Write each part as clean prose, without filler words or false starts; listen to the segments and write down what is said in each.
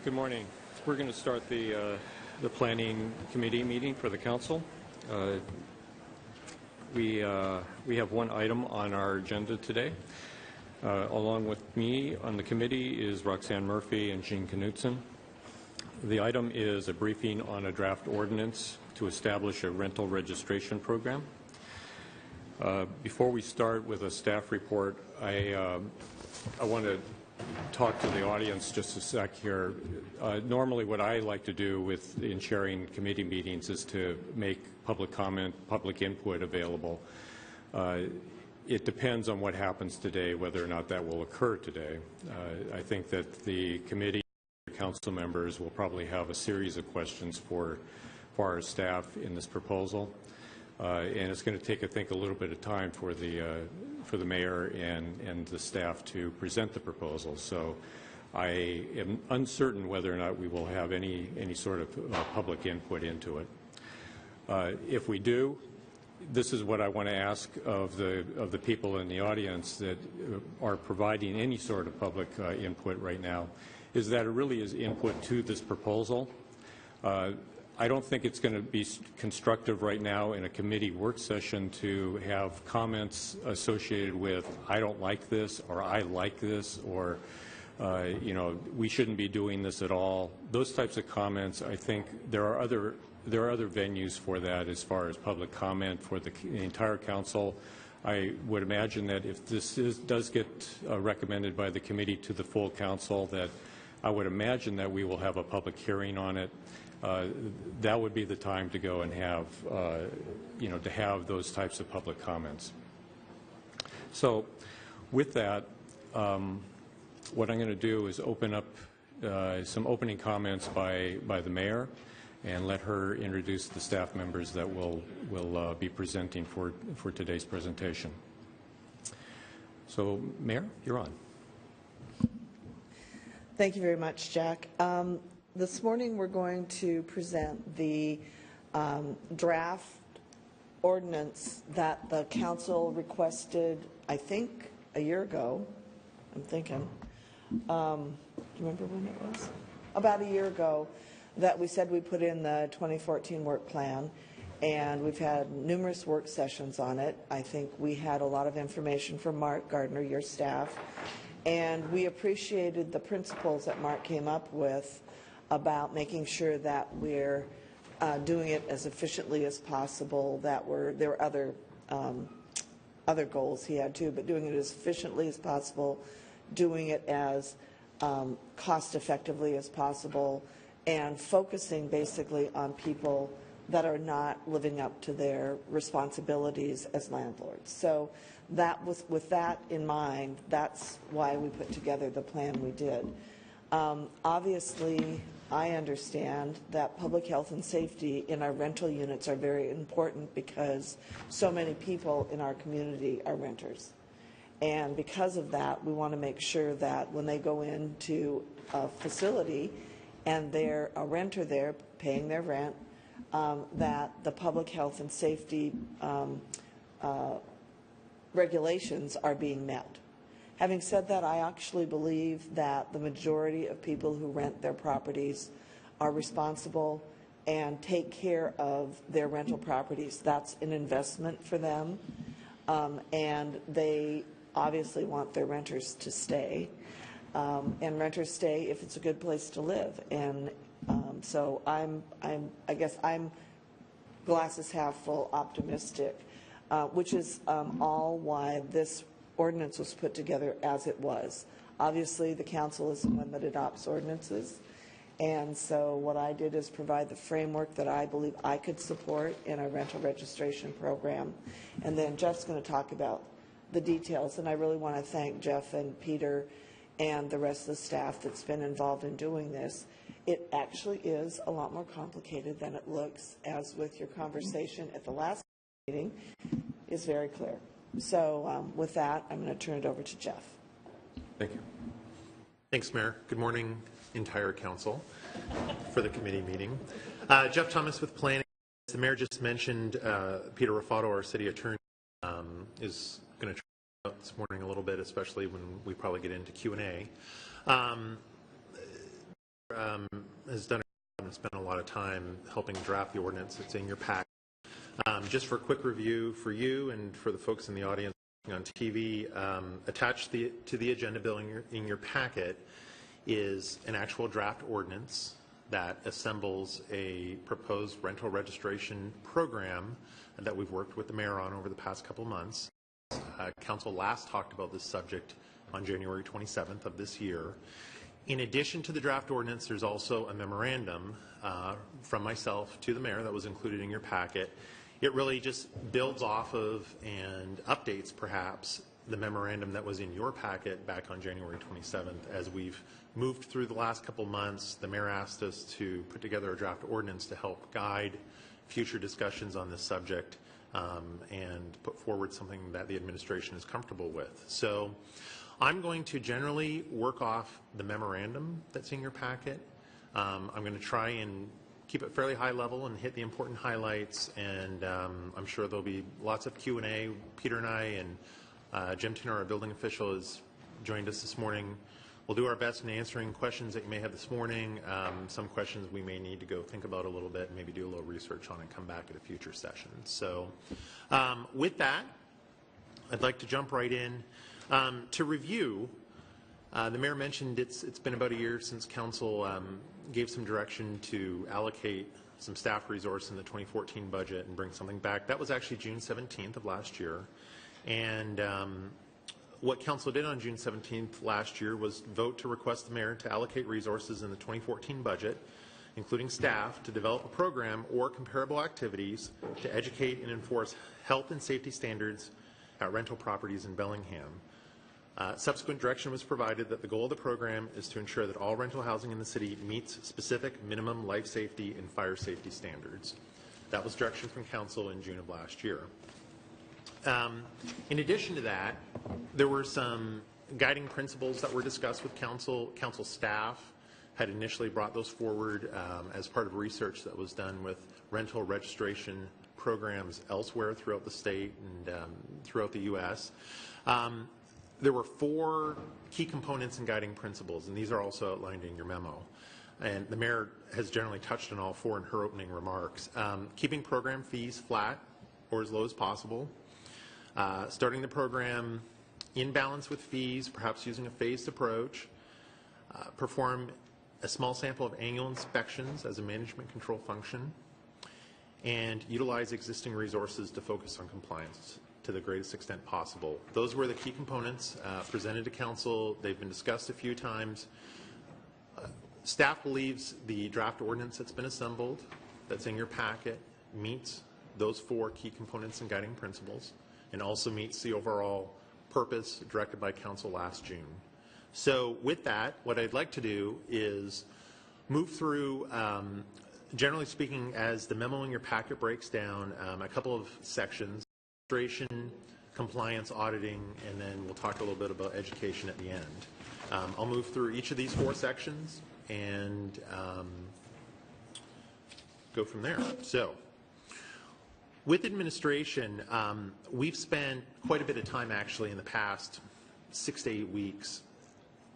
Good morning. We're going to start the Planning Committee meeting for the Council. We have one item on our agenda today. Along with me on the committee is Roxanne Murphy and Jean Knutson. The item is a briefing on a draft ordinance to establish a rental registration program. Before we start with a staff report, I want to talk to the audience just a sec here. Normally what I like to do in chairing committee meetings is to make public comment, public input available. It depends on what happens today, whether or not that will occur today. I think that the committee council members will probably have a series of questions for our staff in this proposal. And it's going to take, I think, a little bit of time for the mayor and the staff to present the proposal. So I am uncertain whether or not we will have any sort of public input into it. If we do, this is what I want to ask of the people in the audience that are providing any sort of public input right now, is that it really is input to this proposal. I don't think it's going to be constructive right now in a committee work session to have comments associated with I don't like this or I like this or you know, we shouldn't be doing this at all. Those types of comments, I think there are other venues for that as far as public comment for the entire council. I would imagine that if this does get recommended by the committee to the full council, that I would imagine that we will have a public hearing on it. That would be the time to go and have, you know, to have those types of public comments. So with that, what I'm going to do is open up some opening comments by the mayor and let her introduce the staff members that will be presenting for today's presentation. So, Mayor, you're on. Thank you very much, Jack. This morning we're going to present the draft ordinance that the council requested, I think, a year ago. I'm thinking. Do you remember when it was? About a year ago that we said we put in the 2014 work plan, and we've had numerous work sessions on it. I think we had a lot of information from Mark Gardner, your staff, and we appreciated the principles that Mark came up with about making sure that we're doing it as efficiently as possible. There were other goals he had too, but doing it as efficiently as possible, doing it as cost effectively as possible, and focusing basically on people that are not living up to their responsibilities as landlords. So that was, with that in mind, that's why we put together the plan we did. Obviously, I understand that public health and safety in our rental units are very important because so many people in our community are renters. And because of that, we want to make sure that when they go into a facility and they're a renter there paying their rent, that the public health and safety regulations are being met. Having said that, I actually believe that the majority of people who rent their properties are responsible and take care of their rental properties. That's an investment for them, and they obviously want their renters to stay, and renters stay if it's a good place to live. And so I guess I'm glasses half full optimistic, which is all why this ordinance was put together as it was. Obviously, the council is the one that adopts ordinances, and so what I did is provide the framework that I believe I could support in a rental registration program, and then Jeff's going to talk about the details. And I really want to thank Jeff and Peter and the rest of the staff that's been involved in doing this. It actually is a lot more complicated than it looks, as with your conversation at the last meeting is very clear. So with that, I'm going to turn it over to Jeff. Thank you. Thanks, Mayor. Good morning, entire council, for the committee meeting. Jeff Thomas with Planning. As the Mayor just mentioned, Peter Raffato, our city attorney, is going to try out this morning a little bit, especially when we probably get into Q&A. has done and spent a lot of time helping draft the ordinance. It's in your pack. Just for a quick review for you and for the folks in the audience on TV, attached to the agenda bill in your packet is an actual draft ordinance that assembles a proposed rental registration program that we've worked with the mayor on over the past couple months. Council last talked about this subject on January 27th of this year. In addition to the draft ordinance, there's also a memorandum from myself to the mayor that was included in your packet. It really just builds off of and updates perhaps the memorandum that was in your packet back on January 27th. As we've moved through the last couple months, the mayor asked us to put together a draft ordinance to help guide future discussions on this subject and put forward something that the administration is comfortable with. So I'm going to generally work off the memorandum that's in your packet. I'm going to try and keep it fairly high level and hit the important highlights, and I'm sure there'll be lots of Q&A. Peter and I and Jim Tinner, our building official, has joined us this morning. We'll do our best in answering questions that you may have this morning. Some questions we may need to go think about a little bit and maybe do a little research on and come back at a future session. So with that, I'd like to jump right in. To review, the mayor mentioned it's been about a year since council gave some direction to allocate some staff resource in the 2014 budget and bring something back. That was actually June 17th of last year. And what council did on June 17th last year was vote to request the mayor to allocate resources in the 2014 budget, including staff, to develop a program or comparable activities to educate and enforce health and safety standards at rental properties in Bellingham. Subsequent direction was provided that the goal of the program is to ensure that all rental housing in the city meets specific minimum life safety and fire safety standards. That was direction from council in June of last year. In addition to that, there were some guiding principles that were discussed with council. Council staff had initially brought those forward as part of research that was done with rental registration programs elsewhere throughout the state and throughout the U.S. There were 4 key components and guiding principles, and these are also outlined in your memo. And the mayor has generally touched on all 4 in her opening remarks. Keeping program fees flat or as low as possible. Starting the program in balance with fees, perhaps using a phased approach. Perform a small sample of annual inspections as a management control function. And utilize existing resources to focus on compliance to the greatest extent possible. Those were the key components presented to council. They've been discussed a few times. Staff believes the draft ordinance that's been assembled, that's in your packet, meets those 4 key components and guiding principles, and also meets the overall purpose directed by council last June. So with that, what I'd like to do is move through, generally speaking, as the memo in your packet breaks down, a couple of sections: administration, compliance, auditing, and then we'll talk a little bit about education at the end. I'll move through each of these 4 sections and go from there. So with administration, we've spent quite a bit of time actually in the past 6 to 8 weeks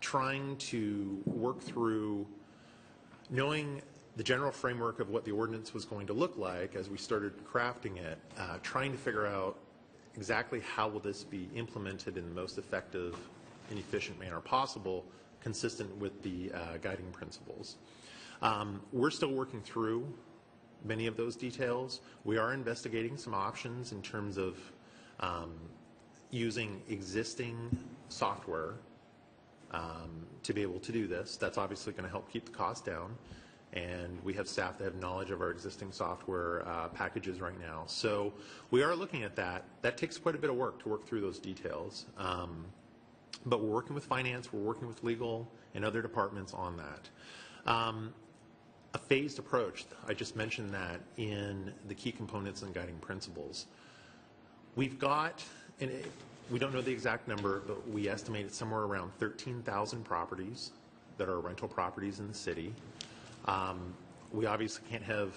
trying to work through knowing the general framework of what the ordinance was going to look like as we started crafting it, trying to figure out exactly how will this be implemented in the most effective and efficient manner possible, consistent with the guiding principles. We're still working through many of those details. We are investigating some options in terms of using existing software to be able to do this. That's obviously going to help keep the cost down. And we have staff that have knowledge of our existing software packages right now. So we are looking at that. That takes quite a bit of work to work through those details. But we're working with finance, we're working with legal and other departments on that. A phased approach, I just mentioned that in the key components and guiding principles. We've got, and we don't know the exact number, but we estimate it's somewhere around 13,000 properties that are rental properties in the city. We obviously can't have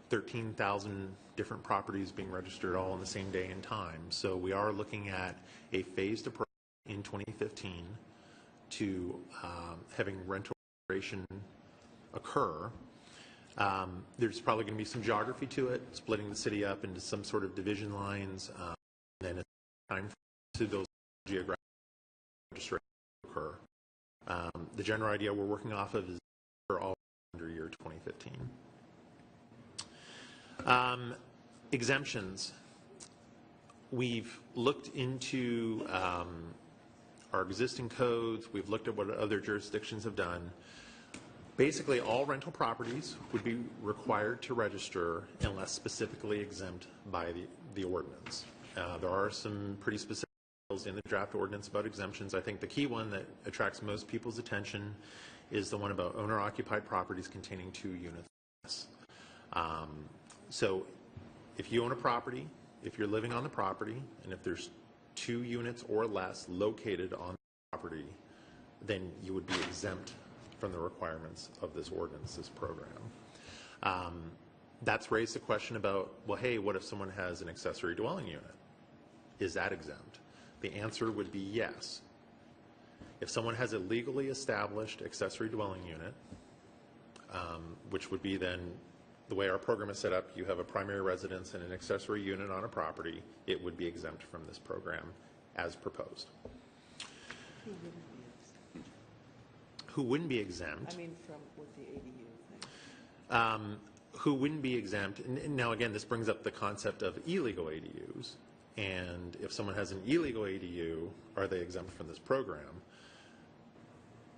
13,000 different properties being registered all on the same day and time. So we are looking at a phased approach in 2015 to having rental registration occur. There's probably going to be some geography to it, splitting the city up into some sort of division lines, and then it's time to those geographic registrations occur. The general idea we're working off of is for all under year 2015. Exemptions. We've looked into our existing codes. We've looked at what other jurisdictions have done. Basically, all rental properties would be required to register unless specifically exempt by the ordinance. There are some pretty specific details in the draft ordinance about exemptions. I think the key one that attracts most people's attention is the one about owner-occupied properties containing 2 units. So if you own a property, if you're living on the property, and if there's 2 units or less located on the property, then you would be exempt from the requirements of this ordinance, this program. That's raised the question about, well, hey, what if someone has an accessory dwelling unit? Is that exempt? The answer would be yes. If someone has a legally established accessory dwelling unit, which would be then the way our program is set up, you have a primary residence and an accessory unit on a property, it would be exempt from this program as proposed. Who wouldn't be exempt? I mean, from with the ADU thing. Who wouldn't be exempt? And now, again, this brings up the concept of illegal ADUs. And if someone has an illegal ADU, are they exempt from this program?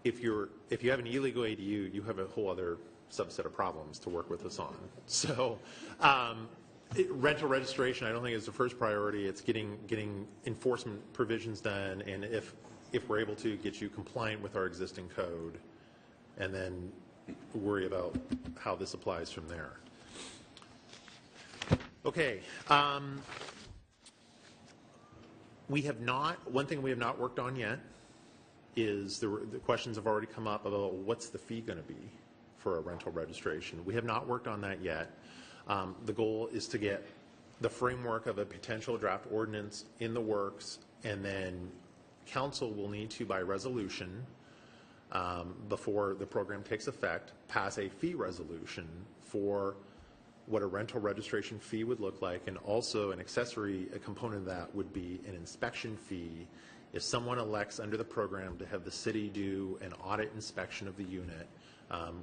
If you have an illegal ADU, you have a whole other subset of problems to work with us on. So, rental registration, I don't think is the first priority. It's getting enforcement provisions done, and if we're able to get you compliant with our existing code, and then worry about how this applies from there. Okay. One thing we have not worked on yet is the questions have already come up about what's the fee going to be for a rental registration. We have not worked on that yet. The goal is to get the framework of a potential draft ordinance in the works, and then Council will need to, by resolution, before the program takes effect, pass a fee resolution for what a rental registration fee would look like, and also an accessory component of that would be an inspection fee. If someone elects under the program to have the city do an audit inspection of the unit,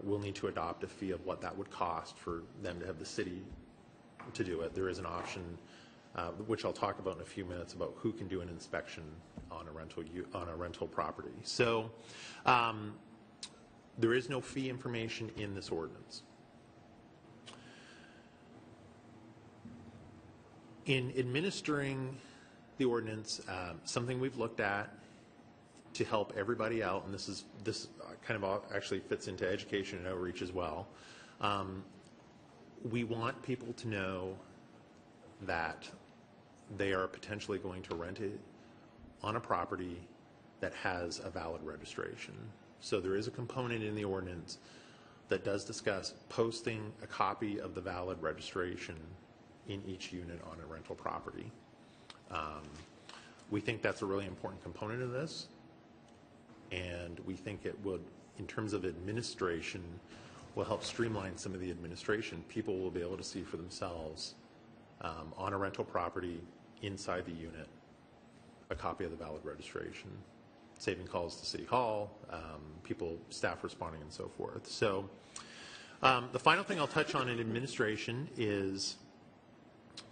we'll need to adopt a fee of what that would cost for them to have the city to do it. There is an option, which I'll talk about in a few minutes, about who can do an inspection on a rental property. So there is no fee information in this ordinance. In administering the ordinance, something we've looked at to help everybody out, and this kind of actually fits into education and outreach as well. We want people to know that they are potentially going to rent it on a property that has a valid registration. So there is a component in the ordinance that does discuss posting a copy of the valid registration in each unit on a rental property. We think that's a really important component of this, and we think it would, in terms of administration, will help streamline some of the administration. People will be able to see for themselves on a rental property inside the unit a copy of the valid registration, saving calls to City Hall, staff responding, and so forth. So the final thing I'll touch on in administration is,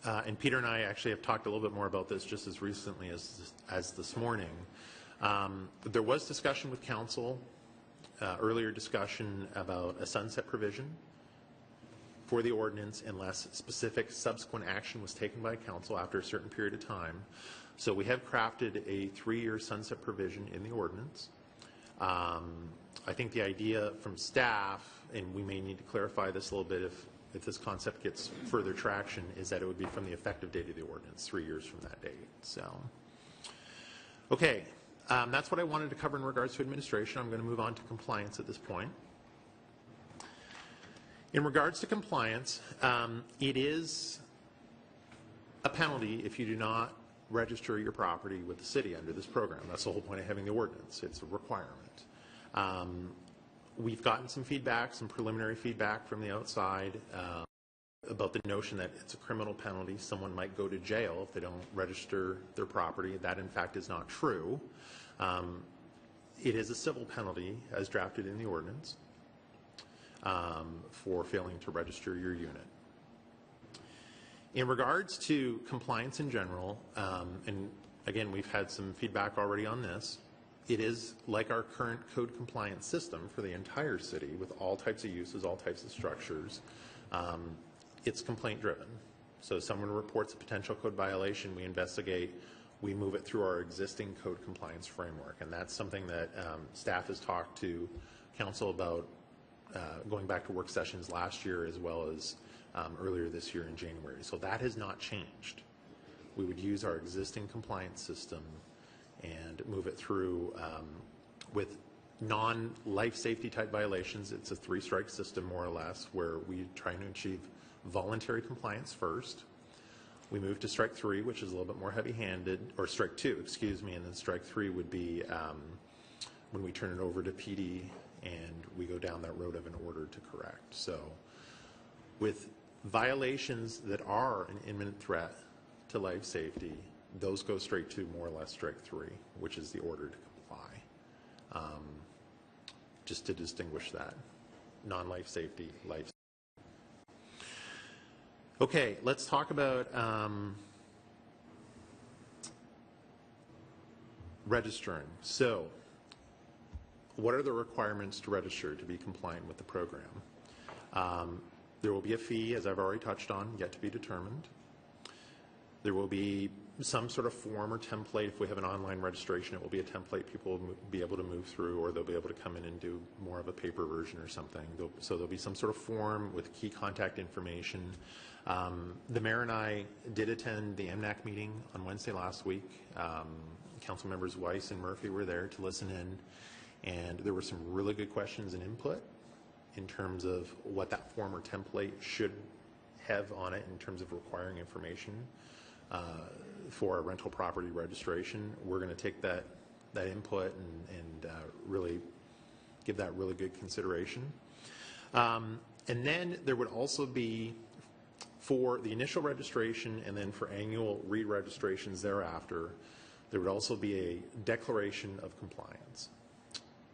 and Peter and I actually have talked a little bit more about this just as recently as this morning. There was discussion with Council, earlier discussion about a sunset provision for the ordinance unless specific subsequent action was taken by Council after a certain period of time. So we have crafted a 3-year sunset provision in the ordinance. I think the idea from staff, and we may need to clarify this a little bit if this concept gets further traction, is that it would be from the effective date of the ordinance, 3 years from that date. So, okay, that's what I wanted to cover in regards to administration. I'm going to move on to compliance at this point. In regards to compliance, it is a penalty if you do not register your property with the city under this program. That's the whole point of having the ordinance. It's a requirement. We've gotten some feedback, some preliminary feedback from the outside about the notion that it's a criminal penalty. Someone might go to jail if they don't register their property. That, in fact, is not true. It is a civil penalty as drafted in the ordinance for failing to register your unit. In regards to compliance in general, and again, we've had some feedback already on this, it is like our current code compliance system for the entire city with all types of uses, all types of structures. It's complaint driven. So someone reports a potential code violation, we investigate, we move it through our existing code compliance framework. And that's something that staff has talked to council about going back to work sessions last year as well as earlier this year in January. So that has not changed. We would use our existing compliance system and move it through with non-life safety type violations. It's a 3-strike system more or less where we try to achieve voluntary compliance first. We move to strike 3, which is a little bit more heavy-handed, or strike 2, excuse me, and then strike 3 would be when we turn it over to PD and we go down that road of an order to correct. So with violations that are an imminent threat to life safety, those go straight to more or less strike 3, which is the order to comply. Just to distinguish that. Non-life safety, life safety. Okay, let's talk about registering. So, what are the requirements to register to be compliant with the program? There will be a fee, as I've already touched on, yet to be determined. There will be some sort of form or template. If we have an online registration, it will be a template people will be able to move through, or they'll be able to come in and do more of a paper version or something. So there'll be some sort of form with key contact information. The mayor and I did attend the MNAC meeting on Wednesday last week. Council members Weiss and Murphy were there to listen in, and there were some really good questions and input in terms of what that form or template should have on it in terms of requiring information for a rental property registration. We're going to take that input and really give that really good consideration. And then there would also be, for the initial registration and then for annual re-registrations thereafter, there would also be a declaration of compliance.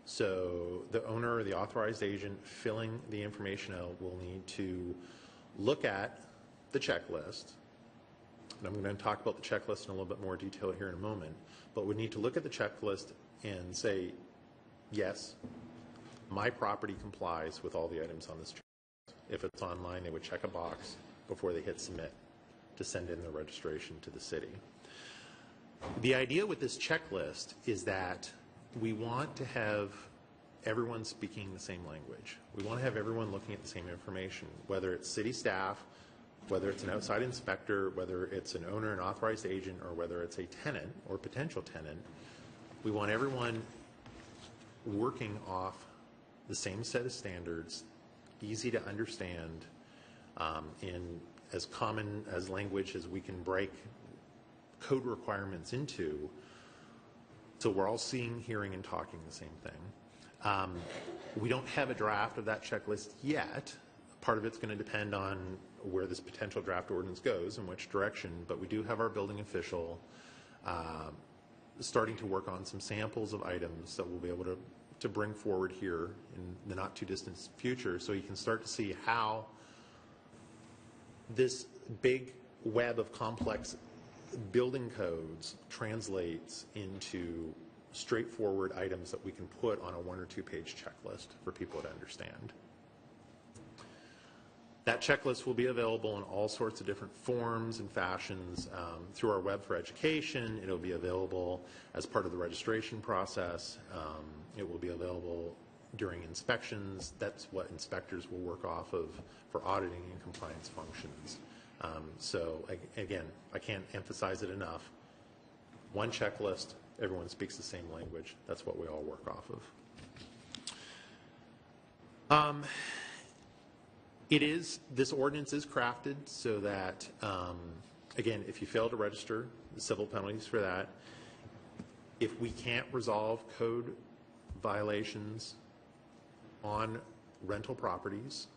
So the owner or the authorized agent filling the information out will need to look at the checklist. And I'm going to talk about the checklist in a little bit more detail here in a moment. But we need to look at the checklist and say, yes, my property complies with all the items on this checklist. If it's online, they would check a box before they hit submit to send in their registration to the city. The idea with this checklist is that we want to have everyone speaking the same language. We want to have everyone looking at the same information, whether it's city staff, whether it's an outside inspector, whether it's an owner, an authorized agent, or whether it's a tenant or potential tenant. We want everyone working off the same set of standards, easy to understand, in as common as language as we can break code requirements into, so we're all seeing, hearing, and talking the same thing. We don't have a draft of that checklist yet. Part of it's going to depend on where this potential draft ordinance goes, in which direction, but we do have our building official starting to work on some samples of items that we'll be able to bring forward here in the not too distant future, so you can start to see how this big web of complex building codes translates into straightforward items that we can put on a 1 or 2 page checklist for people to understand. That checklist will be available in all sorts of different forms and fashions through our Web for Education. It'll be available as part of the registration process. It will be available during inspections. That's what inspectors will work off of for auditing and compliance functions. So again, I can't emphasize it enough. One checklist, everyone speaks the same language. That's what we all work off of. This ordinance is crafted so that, again, if you fail to register, the civil penalties for that. If we can't resolve code violations on rental properties,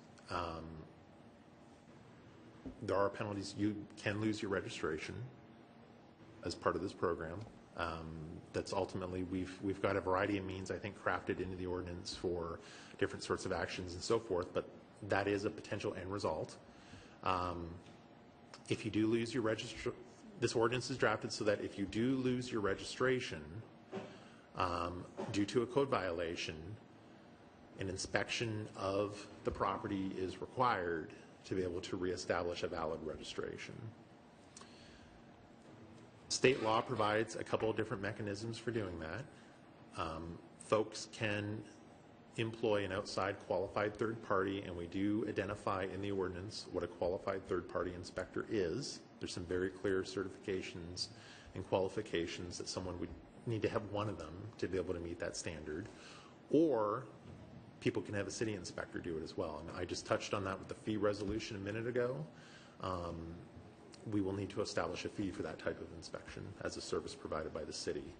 there are penalties. You can lose your registration as part of this program. That's ultimately, we've got a variety of means, I think, crafted into the ordinance for different sorts of actions and so forth, but that is a potential end result. If you do lose your registration, this ordinance is drafted so that if you do lose your registration due to a code violation, an inspection of the property is required to be able to reestablish a valid registration. State law provides a couple of different mechanisms for doing that. Folks can employ an outside qualified third party, and we do identify in the ordinance what a qualified third party inspector is. There's some very clear certifications and qualifications that someone would need to have one of them to be able to meet that standard. Or people can have a city inspector do it as well. And I just touched on that with the fee resolution a minute ago. We will need to establish a fee for that type of inspection as a service provided by the city.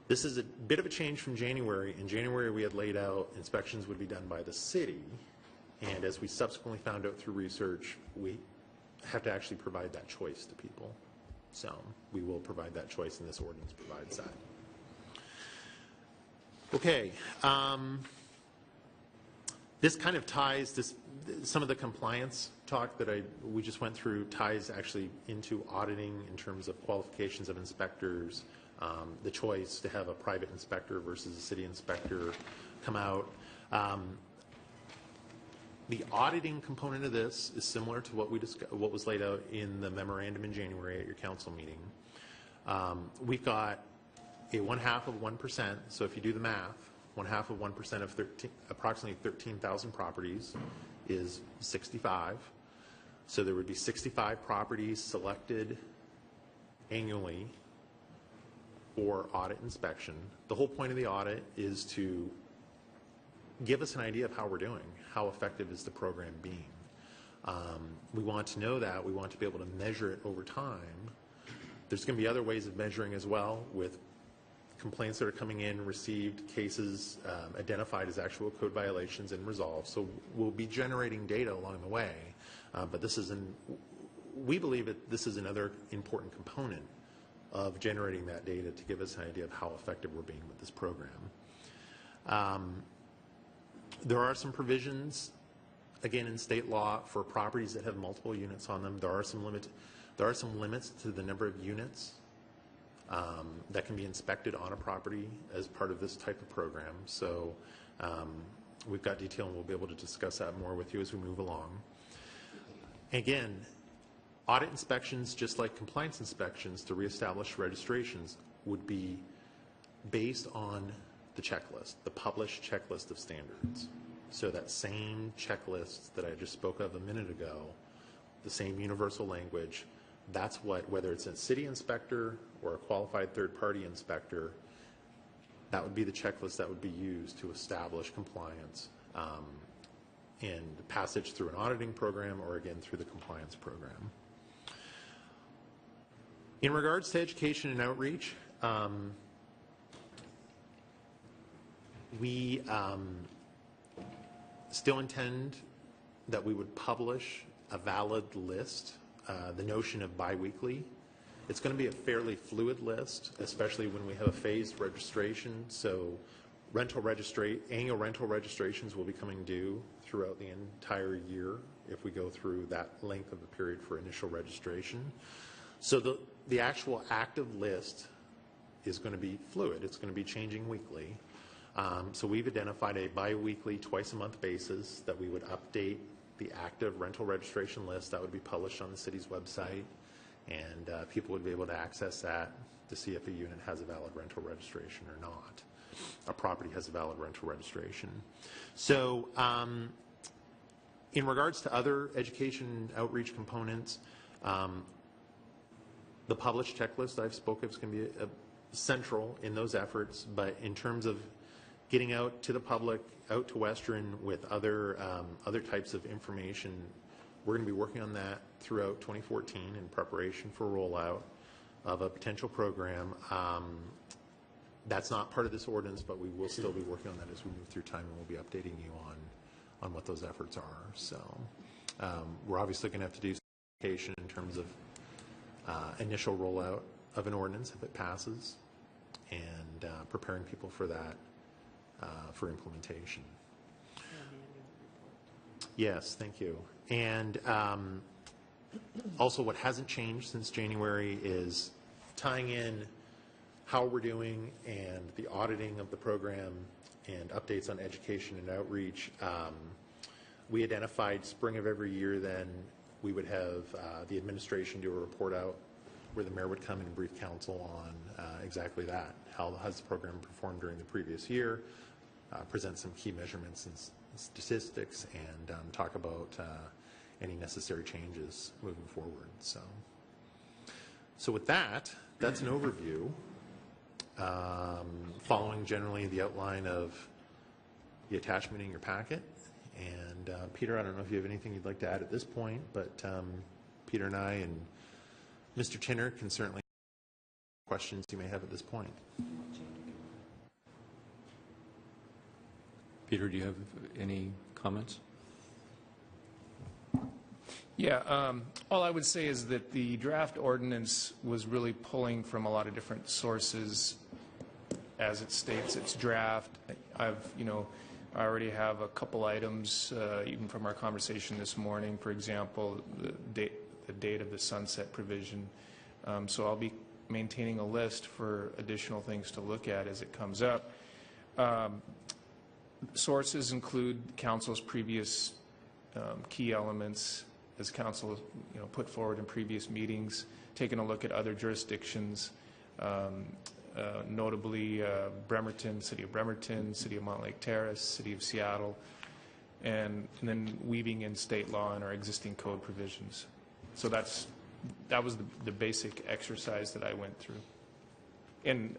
This is a bit of a change from January. In January, we had laid out inspections would be done by the city. And as we subsequently found out through research, we have to actually provide that choice to people. So we will provide that choice, and this ordinance provides that. Okay. This kind of ties some of the compliance talk that we just went through ties actually into auditing in terms of qualifications of inspectors, the choice to have a private inspector versus a city inspector come out. The auditing component of this is similar to what was laid out in the memorandum in January at your council meeting. We've got a 1/2 of 1%. So if you do the math, 1/2 of 1% of approximately 13,000 properties is 65. So there would be 65 properties selected annually for audit inspection. The whole point of the audit is to give us an idea of how we're doing. How effective is the program being? We want to know that. We want to be able to measure it over time. There's going to be other ways of measuring as well, with complaints that are coming in, received, cases identified as actual code violations and resolved. So we'll be generating data along the way. But we believe that this is another important component of generating that data to give us an idea of how effective we're being with this program. There are some provisions, again, in state law for properties that have multiple units on them. There are some limits to the number of units that can be inspected on a property as part of this type of program. So we've got detail, and we'll be able to discuss that more with you as we move along. Again, audit inspections, just like compliance inspections to reestablish registrations, would be based on the checklist, the published checklist of standards. So that same checklist that I just spoke of a minute ago, the same universal language, that's what, whether it's a city inspector or a qualified third-party inspector, that would be the checklist that would be used to establish compliance and passage through an auditing program or, again, through the compliance program. In regards to education and outreach, we still intend that we would publish a valid list. The notion of biweekly, it's going to be a fairly fluid list, especially when we have a phased registration. So annual rental registrations will be coming due throughout the entire year if we go through that length of a period for initial registration. So the actual active list is going to be fluid. It's going to be changing weekly. So we've identified a bi-weekly, twice-a-month basis that we would update the active rental registration list that would be published on the city's website, and people would be able to access that to see if a unit has a valid rental registration or not. A property has a valid rental registration. So in regards to other education outreach components, the published checklist I've spoken of is going to be central in those efforts, but in terms of getting out to the public, out to Western with other types of information, we're going to be working on that throughout 2014 in preparation for rollout of a potential program. That's not part of this ordinance, but we will still be working on that as we move through time, and we'll be updating you on what those efforts are. So we're obviously going to have to do some education in terms of initial rollout of an ordinance if it passes, and preparing people for that for implementation. Yes, thank you. And also what hasn't changed since January is tying in how we're doing and the auditing of the program and updates on education and outreach. We identified spring of every year then we would have the administration do a report out where the mayor would come and brief council on exactly that. How has the program performed during the previous year, present some key measurements and statistics, and talk about any necessary changes moving forward. So with that, that's an overview. Following generally the outline of the attachment in your packet. And Peter, I don't know if you have anything you'd like to add at this point, but Peter and I and Mr. Tinner can certainly answer questions you may have at this point. Peter, do you have any comments? Yeah, all I would say is that the draft ordinance was really pulling from a lot of different sources. As it states, it's draft. I already have a couple items, even from our conversation this morning. For example, the date of the sunset provision. So I'll be maintaining a list for additional things to look at as it comes up. Sources include council's previous key elements, as council put forward in previous meetings, taking a look at other jurisdictions, notably Bremerton, City of Bremerton, City of Montlake Terrace, City of Seattle, and then weaving in state law and our existing code provisions. So that was the basic exercise that I went through, in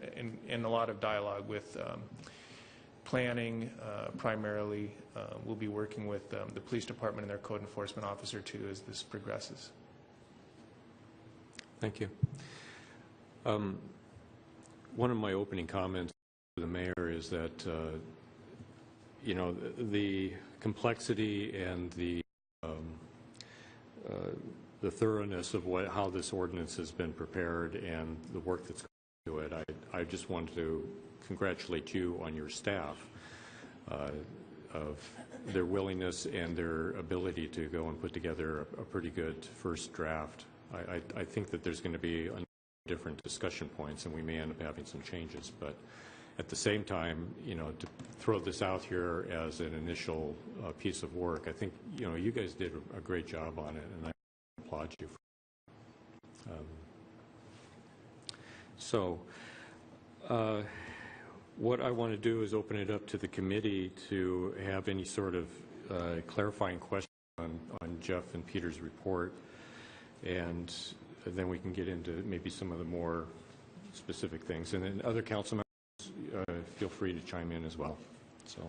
a lot of dialogue with planning. Primarily, we'll be working with the police department and their code enforcement officer too as this progresses. Thank you. One of my opening comments to the mayor is that the complexity and the thoroughness of how this ordinance has been prepared and the work that's gone into it. I just want to congratulate you on your staff of their willingness and their ability to go and put together a pretty good first draft. I think that there's going to be different discussion points, and we may end up having some changes. But at the same time, to throw this out here as an initial piece of work, I think you guys did a great job on it, and I applaud you. What I want to do is open it up to the committee to have any sort of clarifying questions on Jeff and Peter's report, and then we can get into maybe some of the more specific things. And then other council members, feel free to chime in as well. So,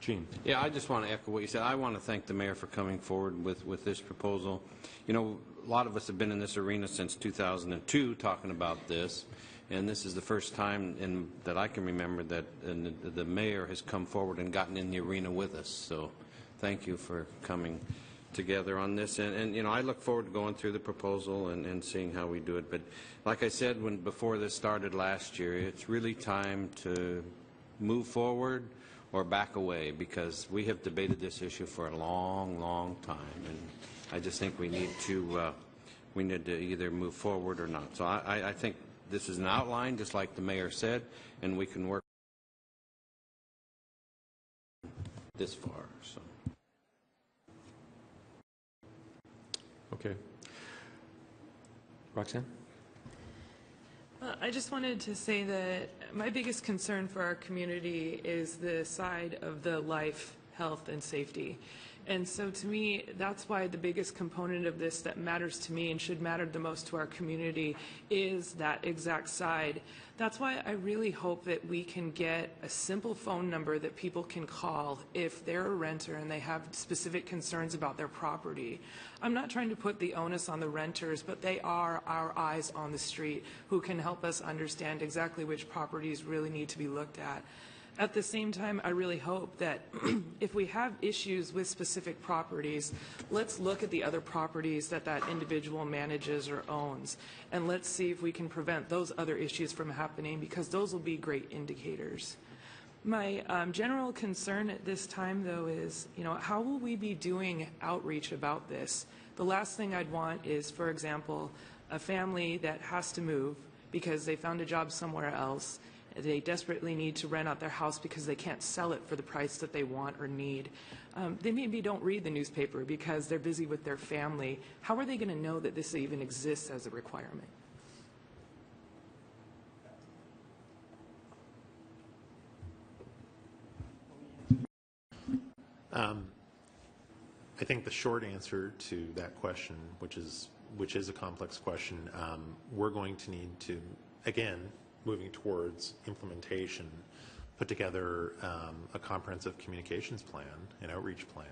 Gene. Yeah, I just want to echo what you said. I want to thank the mayor for coming forward with this proposal. A lot of us have been in this arena since 2002 talking about this, and this is the first time that I can remember that the mayor has come forward and gotten in the arena with us. So thank you for coming together on this, and I look forward to going through the proposal and seeing how we do it. But like I said before this started last year, it's really time to move forward or back away, because we have debated this issue for a long time, and I just think we need to either move forward or not. So I think this is an outline, just like the mayor said, and we can work this far. So. Okay. Roxanne? I just wanted to say that my biggest concern for our community is the side of the life, health, and safety. And so to me, that's why the biggest component of this that matters to me and should matter the most to our community is that exact side. That's why I really hope that we can get a simple phone number that people can call if they're a renter and they have specific concerns about their property. I'm not trying to put the onus on the renters, but they are our eyes on the street who can help us understand exactly which properties really need to be looked at. At the same time, I really hope that if we have issues with specific properties, let's look at the other properties that that individual manages or owns, and let's see if we can prevent those other issues from happening, because those will be great indicators. My general concern at this time, though, is, how will we be doing outreach about this? The last thing I'd want is, for example, a family that has to move because they found a job somewhere else. They desperately need to rent out their house because they can't sell it for the price that they want or need. They maybe don't read the newspaper because they're busy with their family. How are they going to know that this even exists as a requirement? I think the short answer to that question, which is a complex question, we're going to need to, again, moving towards implementation, put together a comprehensive communications plan, an outreach plan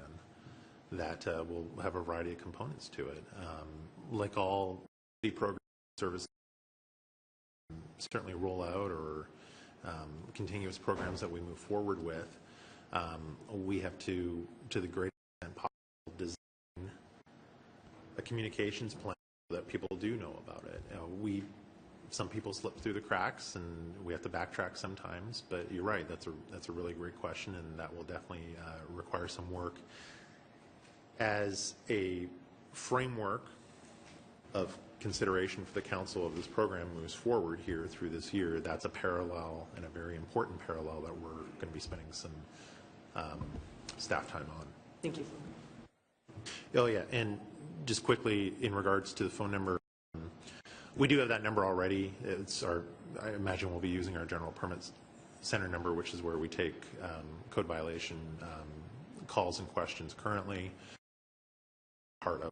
that will have a variety of components to it. Like all city program services, certainly roll out or continuous programs that we move forward with, we have to the greatest extent possible, design a communications plan so that people do know about it. Some people slip through the cracks, and we have to backtrack sometimes. But you're right; that's a really great question, and that will definitely require some work. As a framework of consideration for the council of this program moves forward here through this year, that's a parallel and a very important parallel that we're going to be spending some staff time on. Thank you. Oh yeah, and just quickly in regards to the phone number. We do have that number already. I imagine we'll be using our general permits center number, which is where we take code violation calls and questions currently. Part of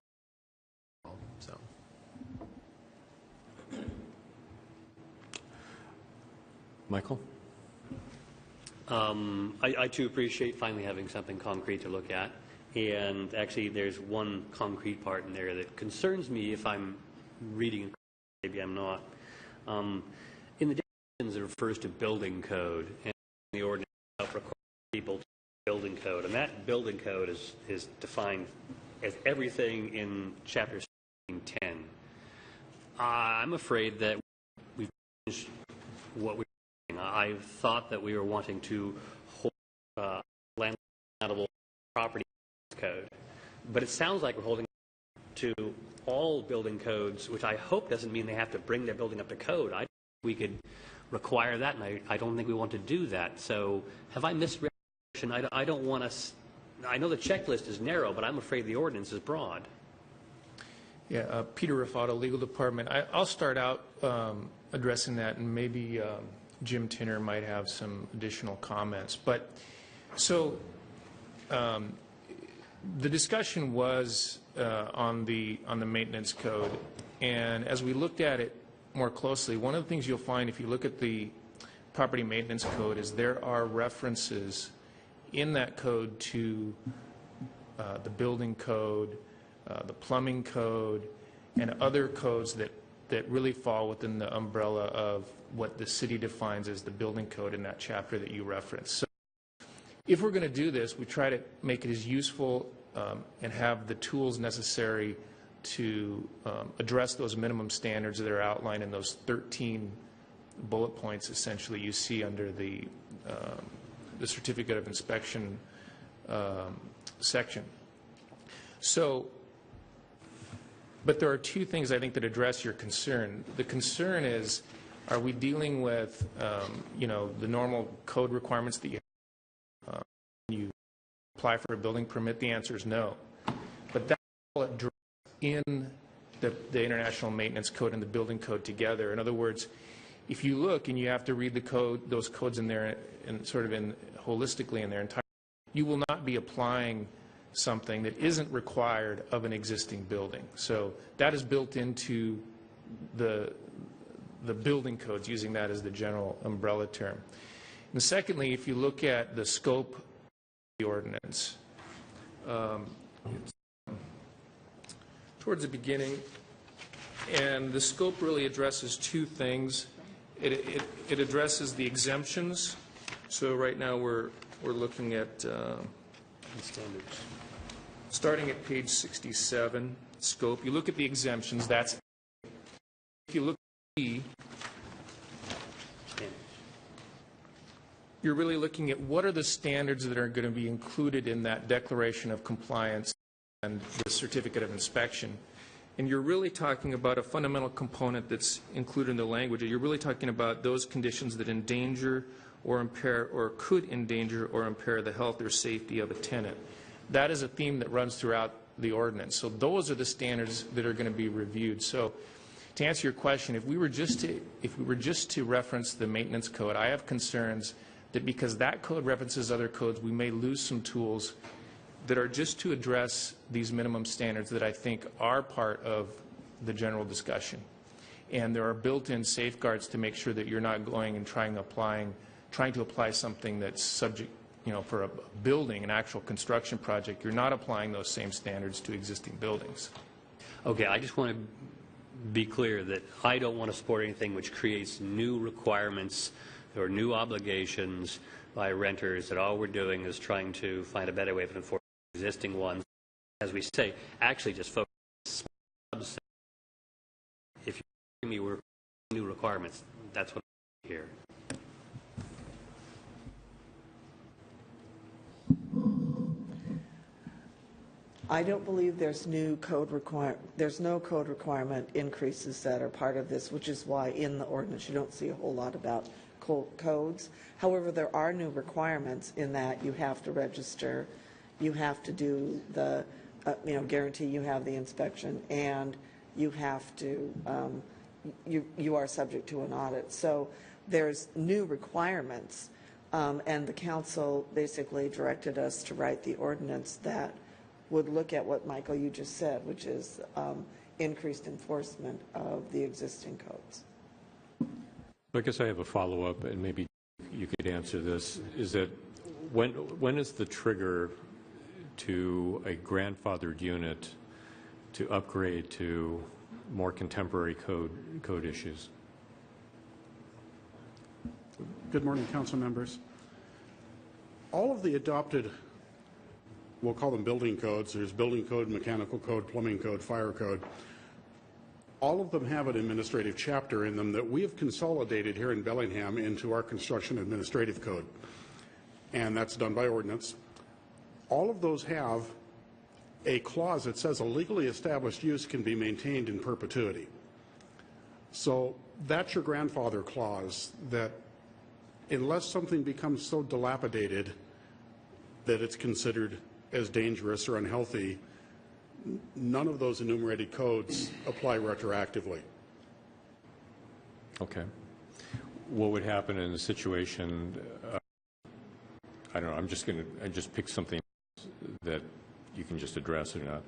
so. Michael? I too appreciate finally having something concrete to look at. And actually, there's one concrete part in there that concerns me if I'm reading. Maybe I'm not. In the definitions, it refers to building code, and the ordinance requires people to building code, and that building code is defined as everything in Chapter 10. I'm afraid that we've changed what we're doing. I thought that we were wanting to hold land accountable property code, but it sounds like we're holding to all building codes, which I hope doesn't mean they have to bring their building up to code. I think we could require that, and I don't think we want to do that. So have I misread? I don't want us. I know the checklist is narrow, but I'm afraid the ordinance is broad. Yeah, Peter Raffato, Legal Department. I'll start out addressing that, and maybe Jim Tinner might have some additional comments. But so the discussion was on the maintenance code, and as we looked at it more closely, one of the things you'll find if you look at the property maintenance code is there are references in that code to the building code, the plumbing code, and other codes that really fall within the umbrella of what the city defines as the building code in that chapter that you referenced. So if we're going to do this, we try to make it as useful and have the tools necessary to address those minimum standards that are outlined in those 13 bullet points essentially you see under the certificate of inspection section. So, but there are two things I think that address your concern. The concern is, are we dealing with the normal code requirements that you have when you apply for a building permit? The answer is no. But that's all addressed in the International Maintenance Code and the Building Code together. In other words, if you look and you have to read the code, those codes in there, and sort of in holistically in their entirety, you will not be applying something that isn't required of an existing building. So that is built into the building codes, using that as the general umbrella term. And secondly, if you look at the scope of the ordinance, it's towards the beginning, and the scope really addresses two things. It addresses the exemptions. So right now we're looking at Standards. starting at page 67, scope. You look at the exemptions. That's if you look at E, Standards. you're really looking at what are the standards that are going to be included in that declaration of compliance and the certificate of inspection. And you're really talking about a fundamental component that's included in the language. You're really talking about those conditions that endanger or impair or could endanger or impair the health or safety of a tenant. That is a theme that runs throughout the ordinance. So those are the standards that are going to be reviewed. So to answer your question, if we were just to reference the maintenance code, I have concerns that because that code references other codes, we may lose some tools that are just to address these minimum standards that I think are part of the general discussion. And there are built-in safeguards to make sure that you're not going and trying to apply something that's subject, for a building, an actual construction project, you're not applying those same standards to existing buildings. Okay, I just want to be clear that I don't want to support anything which creates new requirements or new obligations by renters, that all we're doing is trying to find a better way of enforcing existing ones. As we say, actually just focus on subset. If you're telling me we're new requirements, that's what I'm here. I don't believe there's no code requirement increases that are part of this, which is why in the ordinance you don't see a whole lot about codes. However, there are new requirements in that you have to register, you have to do the, guarantee you have the inspection, and you have to, you are subject to an audit. So there's new requirements, and the council basically directed us to write the ordinance that would look at what, Michael, you just said, which is increased enforcement of the existing codes. I guess I have a follow-up, and maybe you could answer this. Is that when is the trigger to a grandfathered unit to upgrade to more contemporary code issues? Good morning, council members. All of the adopted, we'll call them building codes. There's building code, mechanical code, plumbing code, fire code. All of them have an administrative chapter in them that we have consolidated here in Bellingham into our construction administrative code. And that's done by ordinance. All of those have a clause that says a legally established use can be maintained in perpetuity. So that's your grandfather clause, that unless something becomes so dilapidated that it's considered as dangerous or unhealthy, none of those enumerated codes apply retroactively. Okay. What would happen in a situation, I don't know, I just pick something that you can just address or not.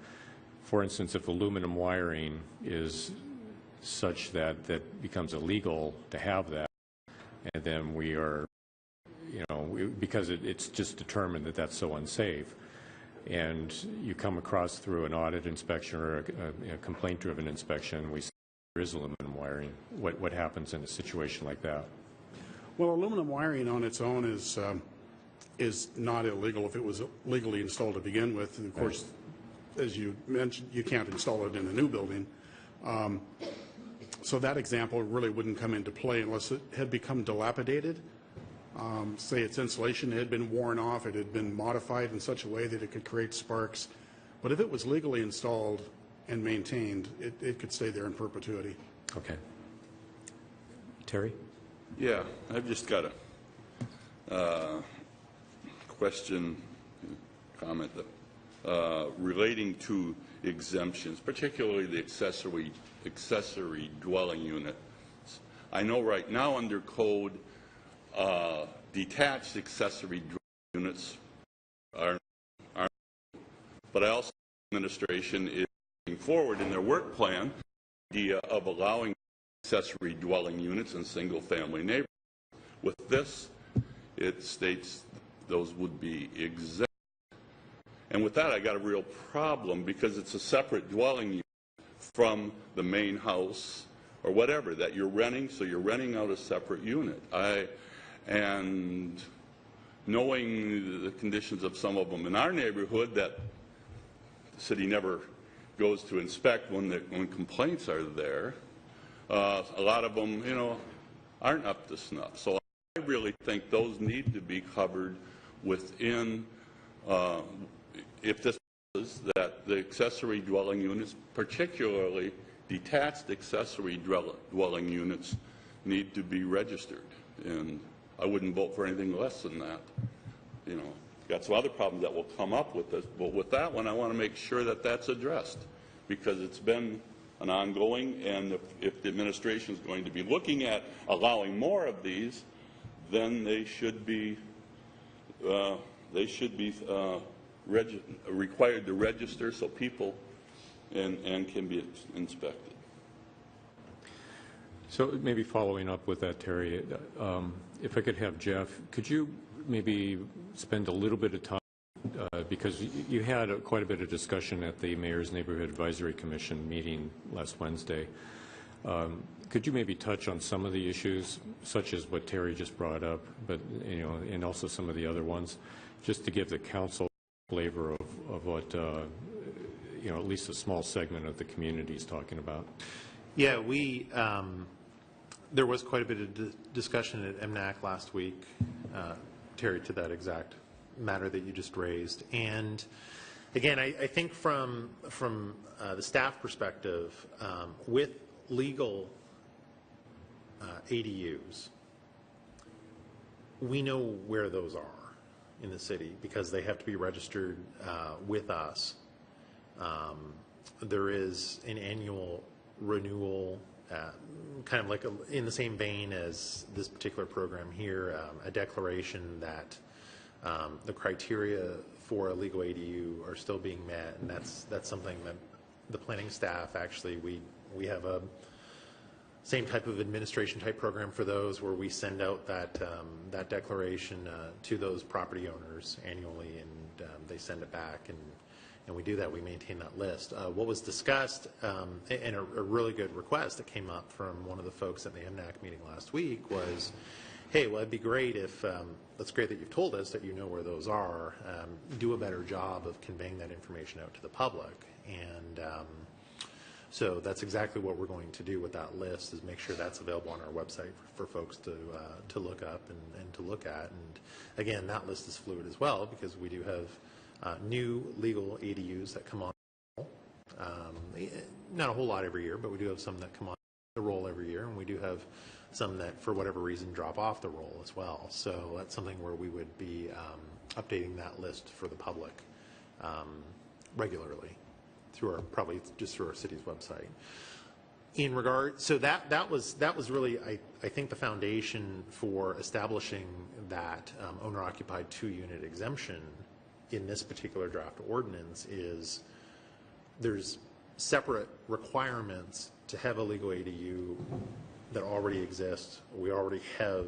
For instance, if aluminum wiring is such that that becomes illegal to have that, and then we are, because it's just determined that that's so unsafe, and you come across through an audit inspection or a complaint-driven inspection, we see there is aluminum wiring. What happens in a situation like that? Well, aluminum wiring on its own is not illegal if it was legally installed to begin with. And of course, as you mentioned, you can't install it in a new building. So that example really wouldn't come into play unless it had become dilapidated. Say its insulation had been worn off, it had been modified in such a way that it could create sparks. But if it was legally installed and maintained, it could stay there in perpetuity. Okay. Terry? Yeah, I've just got a question, comment relating to exemptions, particularly the accessory dwelling units. I know right now under code, detached accessory dwelling units are But I also think the administration is moving forward in their work plan the idea of allowing accessory dwelling units in single-family neighborhoods. With this, it states those would be exempt. And with that, I got a real problem because it's a separate dwelling unit from the main house or whatever that you're renting, so you're renting out a separate unit. And knowing the conditions of some of them in our neighborhood that the city never goes to inspect when complaints are there, a lot of them, aren't up to snuff. So I really think those need to be covered within, if this is that the accessory dwelling units, particularly detached accessory dwelling units, need to be registered. And I wouldn't vote for anything less than that. Got some other problems that will come up with this, but with that one, I want to make sure that that's addressed because it's been an ongoing, and if the administration is going to be looking at allowing more of these, then they should be required to register so people and can be inspected. So maybe following up with that, Terry, if I could have Jeff, could you maybe spend a little bit of time, because you had quite a bit of discussion at the Mayor's Neighborhood Advisory Commission meeting last Wednesday. Could you maybe touch on some of the issues, such as what Terry just brought up, but and also some of the other ones, just to give the council flavor of what at least a small segment of the community is talking about? Yeah, there was quite a bit of discussion at MNAC last week, Terry, to that exact matter that you just raised. And again, I think from the staff perspective, with legal ADUs, we know where those are in the city because they have to be registered with us. There is an annual renewal, kind of like in the same vein as this particular program here, a declaration that the criteria for a legal ADU are still being met, and that's something that the planning staff actually we have a same type of administration type program for those where we send out that declaration to those property owners annually, and they send it back, and we do that. We maintain that list. What was discussed, and a really good request that came up from one of the folks at the MNAC meeting last week was, hey, well, it'd be great if, that's great that you've told us that you know where those are, do a better job of conveying that information out to the public. And so that's exactly what we're going to do with that list, is make sure that's available on our website for folks to look up and to look at. And again, that list is fluid as well because we do have new legal ADUs that come on. Not a whole lot every year, but we do have some that come on the roll every year, and we do have some that, for whatever reason, drop off the roll as well. So that's something where we would be updating that list for the public regularly probably just through our city's website. In regard, so that was really, I think, the foundation for establishing that owner-occupied 2-unit exemption in this particular draft ordinance. Is there's separate requirements to have a legal ADU that already exists. We already have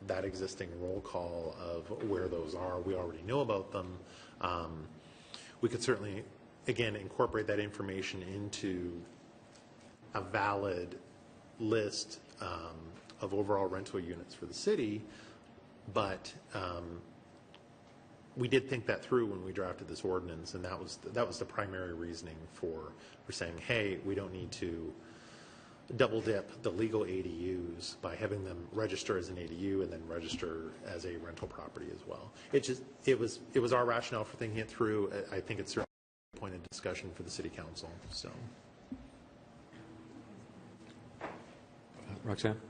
that existing roll call of where those are. We already know about them. We could certainly, again, incorporate that information into a valid list of overall rental units for the city, but we did think that through when we drafted this ordinance, and that was the primary reasoning for saying, hey, we don't need to double dip the legal ADUs by having them register as an ADU and then register as a rental property as well. It was our rationale for thinking it through. I think it's certainly a point of discussion for the city council. So, Roxanne?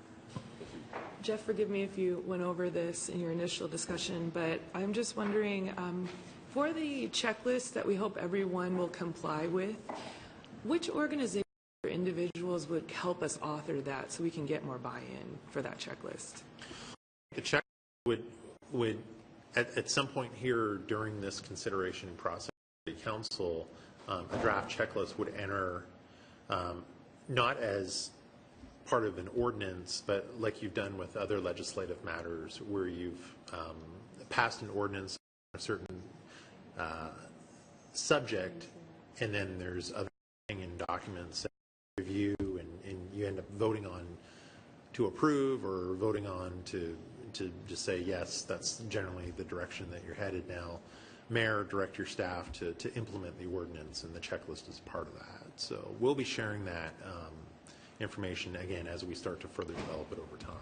Jeff, forgive me if you went over this in your initial discussion, but I'm just wondering, for the checklist that we hope everyone will comply with, which organization or individuals would help us author that so we can get more buy-in for that checklist? the checklist would at some point here during this consideration process, the council, a draft checklist would enter not as part of an ordinance, but like you've done with other legislative matters where you've passed an ordinance on a certain subject, and then there's other thing in documents that review, and you end up voting on to approve or voting on to just say, yes, that's generally the direction that you're headed now. Mayor, direct your staff to implement the ordinance, and the checklist is part of that. So we'll be sharing that information, again, as we start to further develop it over time.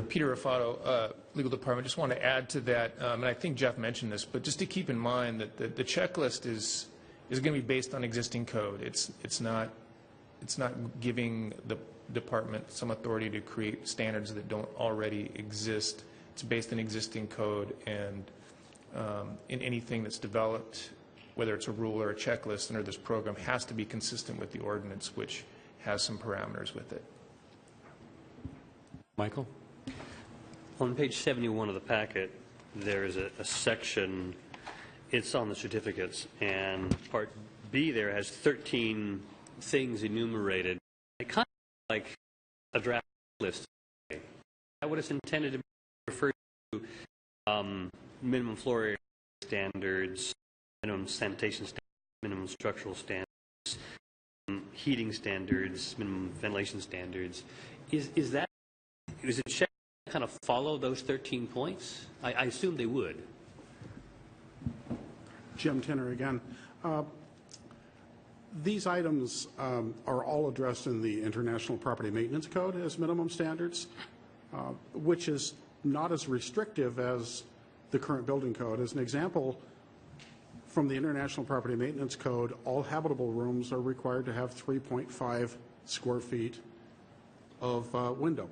Peter Raffato, Legal Department. Just want to add to that, and I think Jeff mentioned this, but just to keep in mind that the checklist is going to be based on existing code. It's not giving the department some authority to create standards that don't already exist. It's based on existing code, and in anything that's developed, whether it's a rule or a checklist under this program, has to be consistent with the ordinance, which has some parameters with it. Michael? On page 71 of the packet, there's a section, it's on the certificates, and part B there has 13 things enumerated. It kind of like a draft list. What it's intended to refer to minimum floor area standards, minimum sanitation standards, minimum structural standards, heating standards, minimum ventilation standards. Is it check kind of follow those 13 points? I assume they would. Jim Tinner again. These items are all addressed in the International Property Maintenance Code as minimum standards, which is not as restrictive as the current building code. As an example, from the International Property Maintenance Code, all habitable rooms are required to have 3.5 square feet of window.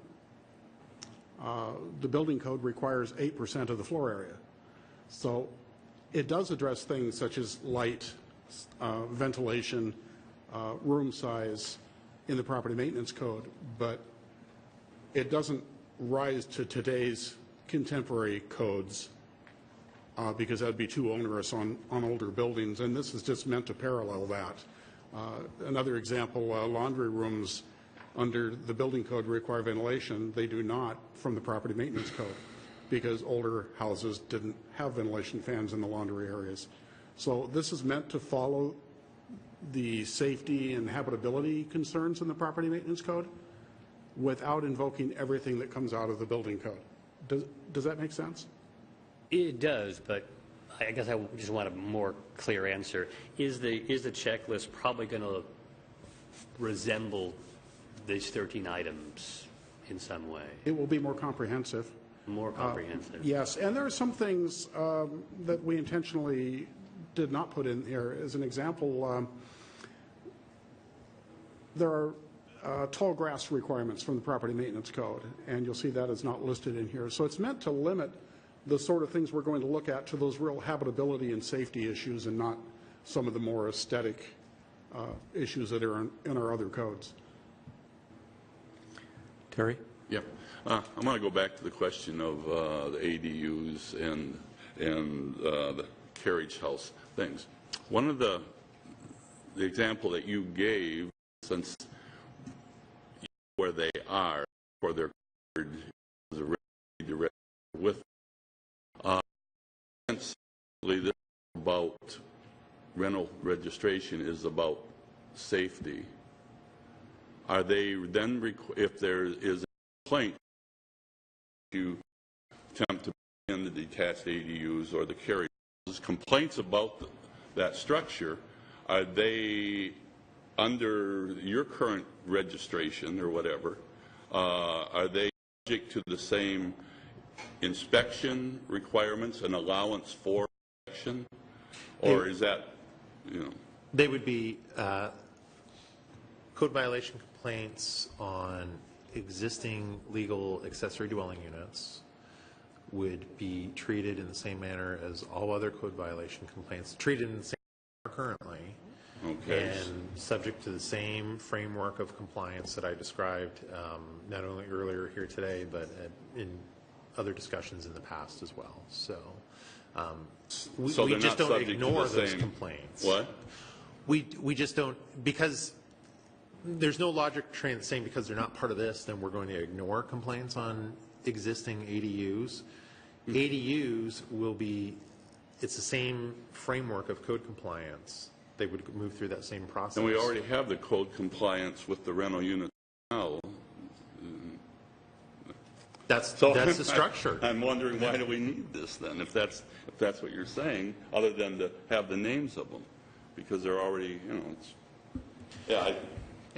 The building code requires 8% of the floor area. So it does address things such as light, ventilation, room size in the property maintenance code, but it doesn't rise to today's contemporary codes because that would be too onerous on older buildings, and this is just meant to parallel that. Another example, laundry rooms under the building code require ventilation. They do not from the property maintenance code because older houses didn't have ventilation fans in the laundry areas. So this is meant to follow the safety and habitability concerns in the property maintenance code without invoking everything that comes out of the building code. Does that make sense? It does, but I guess I just want a more clear answer. Is the checklist probably going to resemble these 13 items in some way? It will be more comprehensive. More comprehensive. Yes, and there are some things that we intentionally did not put in here. As an example, there are tall grass requirements from the property maintenance code, and you'll see that is not listed in here. So it's meant to limit the sort of things we're going to look at to those real habitability and safety issues and not some of the more aesthetic issues that are in our other codes. Terry? Yep. I'm going to go back to the question of the ADUs and the carriage house things. One of the example that you gave, since where they are for their with essentially this about rental registration is about safety. Are they then, if there is a complaint, you attempt to bring in the detached ADUs or the carriage complaints about that structure, are they under your current registration or whatever, are they subject to the same inspection requirements and allowance for inspection, or is that, They would be code violation complaints on existing legal accessory dwelling units would be treated in the same manner as all other code violation complaints, treated in the same manner currently, okay, and subject to the same framework of compliance that I described not only earlier here today, but in other discussions in the past as well. So So we they're just not don't subject to ignore the those same- complaints. What? We just don't, because there's no logic saying because they're not part of this, then we're going to ignore complaints on existing ADUs. ADUs will be, it's the same framework of code compliance. They would move through that same process. And we already have the code compliance with the rental units now. That's So the structure. I'm wondering, why do we need this then, if that's what you're saying, other than to have the names of them? Because they're already, it's, yeah,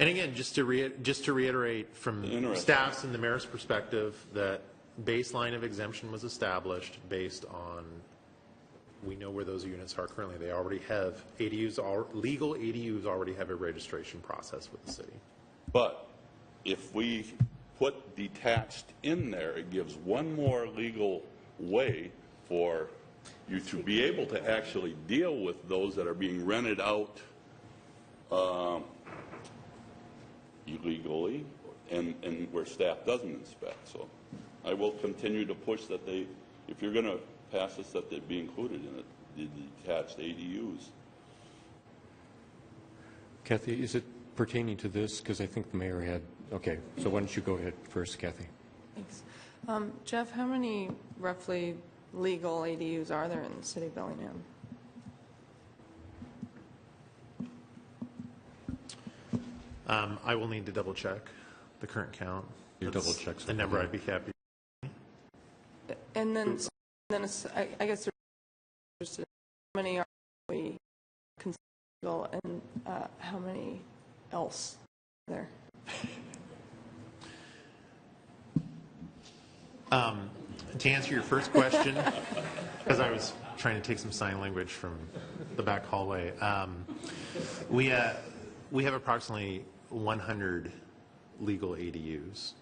And again, just to reiterate from Interesting. staff's and the mayor's perspective, that baseline of exemption was established based on, we know where those units are currently. They already have ADUs, legal ADUs already have a registration process with the city. but if we put detached in there, it gives one more legal way for you to be able to actually deal with those that are being rented out illegally and where staff doesn't inspect. So I will continue to push that they, if you're going to pass this, that they be included in it, the detached ADUs. Kathy, is it pertaining to this? Because I think the mayor had, okay, so why don't you go ahead first, Kathy? Thanks. Jeff, how many roughly legal ADUs are there in the city of Bellingham? I will need to double check the current count. You That's double check the number I'd be happy. And then I guess there's how many are we consider and how many else are there? To answer your first question, because I was trying to take some sign language from the back hallway, we have approximately 100 legal ADUs.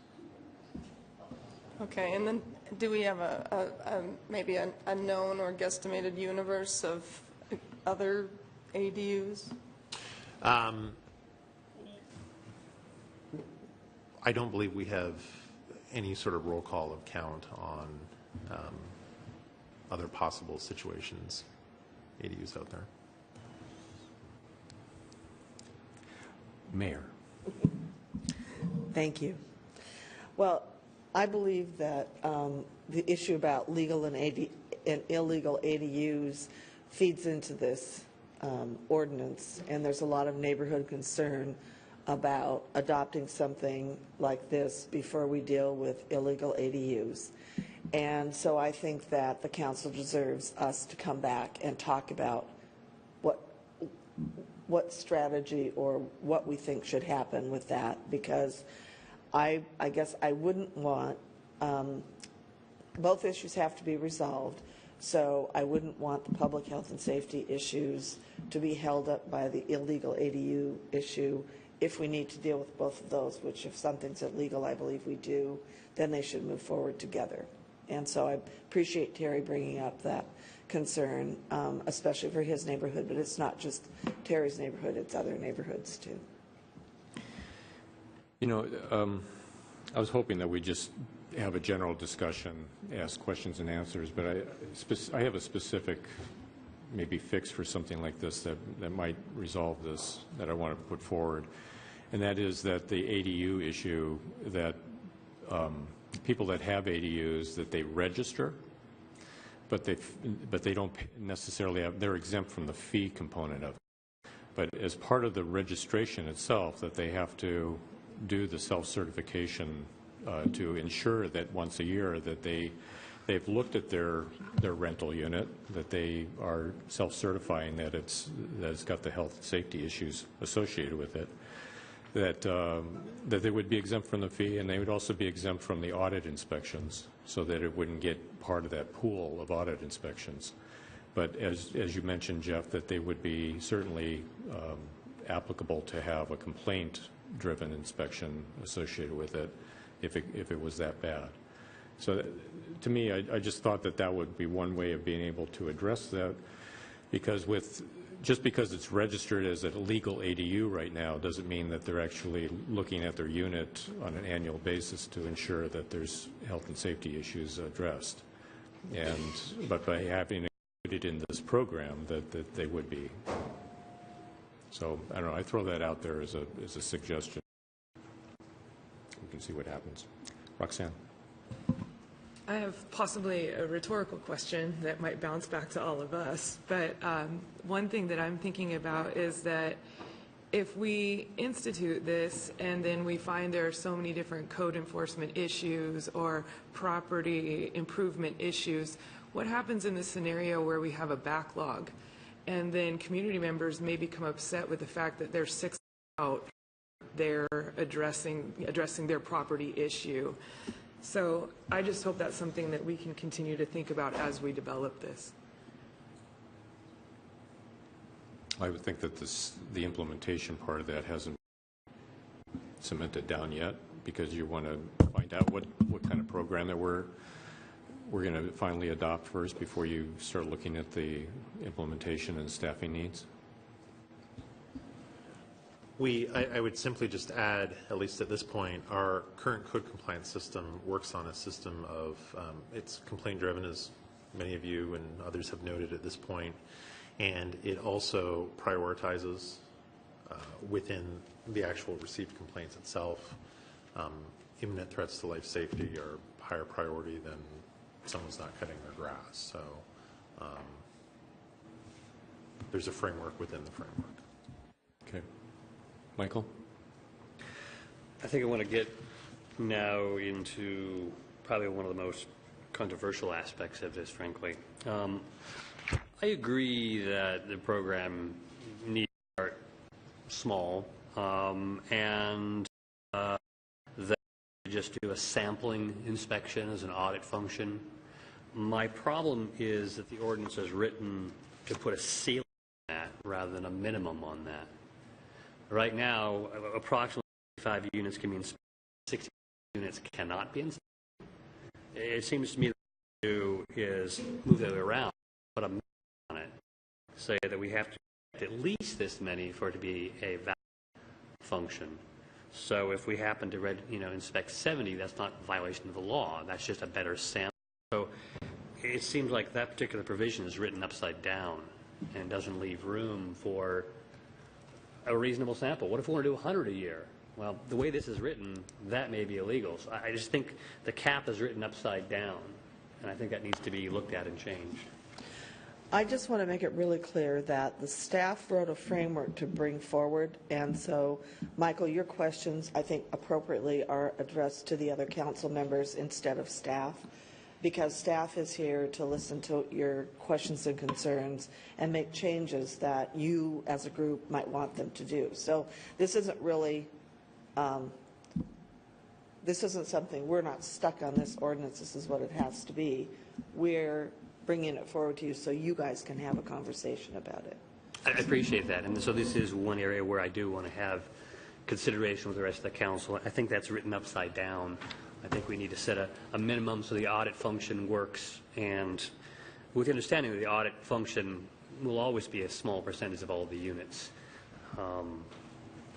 Okay, and then do we have maybe a known or guesstimated universe of other ADUs? I don't believe we have any sort of roll call of count on other possible situations, ADUs out there. Mayor. Thank you. Well, I believe that the issue about legal and illegal ADUs feeds into this ordinance, and there's a lot of neighborhood concern about adopting something like this before we deal with illegal ADUs. And so I think that the council deserves us to come back and talk about what strategy or what we think should happen with that, because I guess I wouldn't want, both issues have to be resolved, so I wouldn't want the public health and safety issues to be held up by the illegal ADU issue. If we need to deal with both of those, which if something's illegal, I believe we do, then they should move forward together. And so I appreciate Terry bringing up that concern, especially for his neighborhood, but it's not just Terry's neighborhood, it's other neighborhoods too. You know, I was hoping that we just have a general discussion, ask questions and answers, but I have a specific maybe fix for something like this that might resolve this that I want to put forward. And that is that the ADU issue, that people that have ADUs, that they register, but they don't necessarily have, they're exempt from the fee component of it. But as part of the registration itself, that they have to do the self-certification to ensure that once a year that they've looked at their rental unit, that they are self-certifying that it's got the health and safety issues associated with it, that they would be exempt from the fee, and they would also be exempt from the audit inspections, so that it wouldn't get part of that pool of audit inspections. But as you mentioned, Jeff, that they would be certainly applicable to have a complaint-driven inspection associated with it if it was that bad. So to me, I just thought that would be one way of being able to address that, because just because it's registered as a legal ADU right now doesn't mean that they're actually looking at their unit on an annual basis to ensure that there's health and safety issues addressed. But by having included in this program, that they would be. So, I don't know, I throw that out there as a suggestion. We can see what happens. Roxanne? I have possibly a rhetorical question that might bounce back to all of us, but one thing that I'm thinking about is that if we institute this and then we find there are so many different code enforcement issues or property improvement issues, what happens in the scenario where we have a backlog and then community members may become upset with the fact that they're 6 out, they're addressing their property issue? So I just hope that's something that we can continue to think about as we develop this. I would think that the implementation part of that hasn't cemented down yet, because you want to find out what kind of program that we're going to finally adopt first before you start looking at the implementation and staffing needs. I would simply just add, at least at this point, our current code compliance system works on a system of, it's complaint driven, as many of you and others have noted at this point, and it also prioritizes within the actual received complaints itself. Imminent threats to life safety are higher priority than someone's not cutting their grass. So there's a framework within the framework. Okay. Michael? I think I want to get now into probably one of the most controversial aspects of this, frankly. I agree that the program needs to start small and that just do a sampling inspection as an audit function. My problem is that the ordinance is written to put a ceiling on that rather than a minimum on that. Right now, approximately 5 units can be inspected, 60 units cannot be inspected. It seems to me that what we do is move the other way around, put a minimum on it, say that we have to inspect at least this many for it to be a valid function. So if we happen to inspect 70, that's not a violation of the law. That's just a better sample. So it seems like that particular provision is written upside down and doesn't leave room for a reasonable sample. What if we want to do 100 a year? Well, the way this is written, that may be illegal. So I just think the cap is written upside down, and I think that needs to be looked at and changed. I just want to make it really clear that the staff wrote a framework to bring forward, and so, Michael, your questions, I think, appropriately are addressed to the other council members instead of staff, because staff is here to listen to your questions and concerns and make changes that you, as a group, might want them to do. So this isn't really, this isn't something, we're not stuck on this ordinance, this is what it has to be. We're bringing it forward to you so you guys can have a conversation about it. I appreciate that. And so this is one area where I do want to have consideration with the rest of the council. I think that's written upside down. I think we need to set a minimum so the audit function works, and with the understanding that the audit function will always be a small percentage of all the units.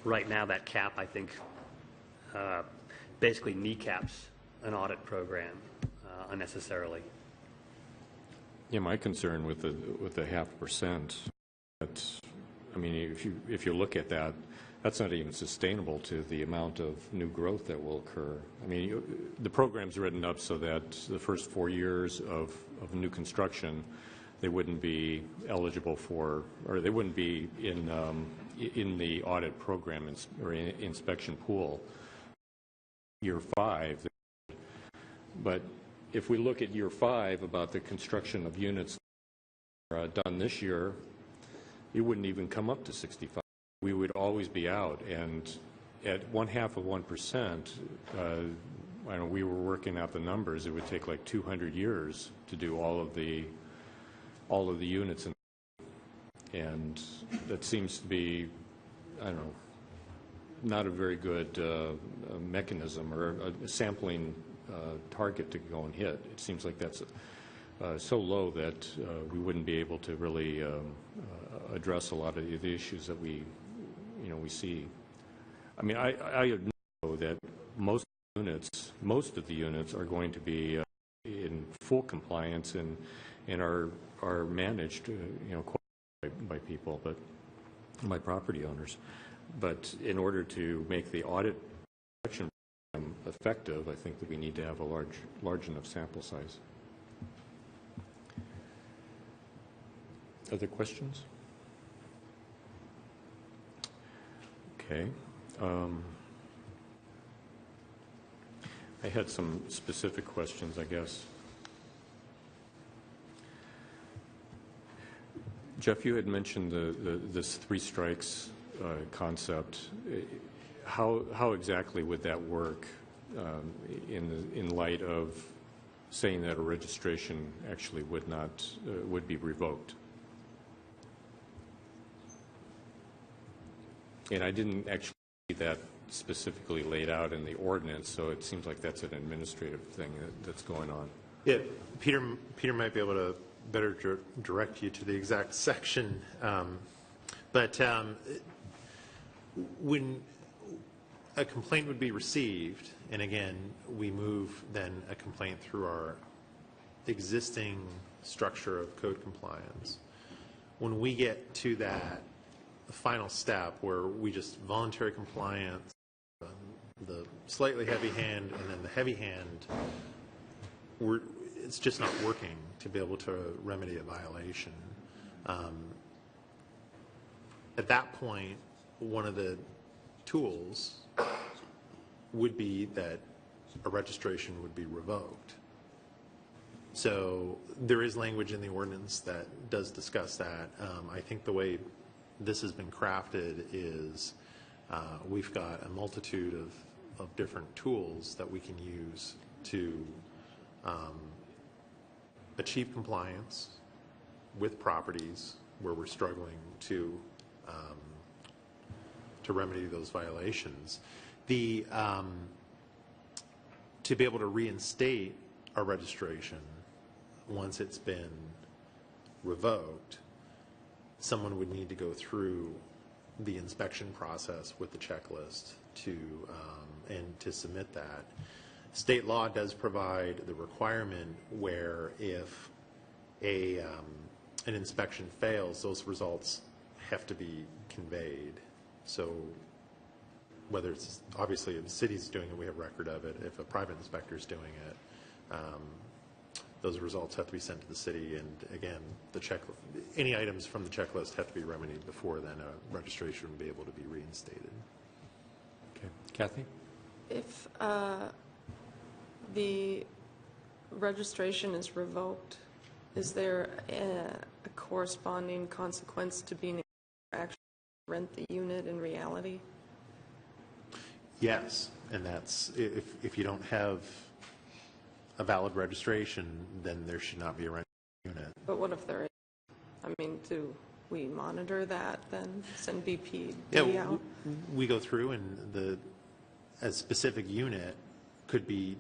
Right now, that cap, I think, basically kneecaps an audit program unnecessarily. Yeah, my concern with the 0.5%, that's, I mean, if you look at that, that's not even sustainable to the amount of new growth that will occur. I mean, the program's written up so that the first 4 years of new construction, they wouldn't be eligible for, or they wouldn't be in the audit program or inspection pool. Year 5, but if we look at year 5 about the construction of units done this year, it wouldn't even come up to 65. We would always be out, and at 0.5%, I know we were working out the numbers. It would take like 200 years to do all of the units, and that seems to be, I don't know, not a very good mechanism or a sampling target to go and hit. It seems like that's so low that we wouldn't be able to really address a lot of the issues that we see. I mean, I know that most of the units are going to be in full compliance, and and are managed, by people, but by property owners. But in order to make the audit protection effective, I think that we need to have a large enough sample size. Other questions? Okay. I had some specific questions, I guess. Jeff, you had mentioned this three strikes concept. How exactly would that work in light of saying that a registration actually would be revoked? And I didn't actually see that specifically laid out in the ordinance, so it seems like that's an administrative thing that's going on. Yeah, Peter might be able to better direct you to the exact section, but when a complaint would be received, and again, we move then a complaint through our existing structure of code compliance. When we get to that final step where we just voluntary compliance, the slightly heavy hand, and then the heavy hand, it's just not working to be able to remedy a violation. At that point, one of the tools would be that a registration would be revoked. So there is language in the ordinance that does discuss that. I think the way this has been crafted is we've got a multitude of different tools that we can use to achieve compliance with properties where we're struggling to remedy those violations. To be able to reinstate a registration once it's been revoked, someone would need to go through the inspection process with the checklist and to submit that. State law does provide the requirement where if an inspection fails, those results have to be conveyed. So whether it's, obviously, if the city's doing it, we have record of it. If a private inspector is doing it, those results have to be sent to the city. And again, any items from the checklist have to be remedied before then a registration would be able to be reinstated. Okay. Kathy? If the registration is revoked, is there a corresponding consequence to being able to actually rent the unit in reality? Yes, and that's if you don't have a valid registration, then there should not be a rental unit. But what if there is? I mean, do we monitor that then? Send BP out? We go through, and a specific unit could be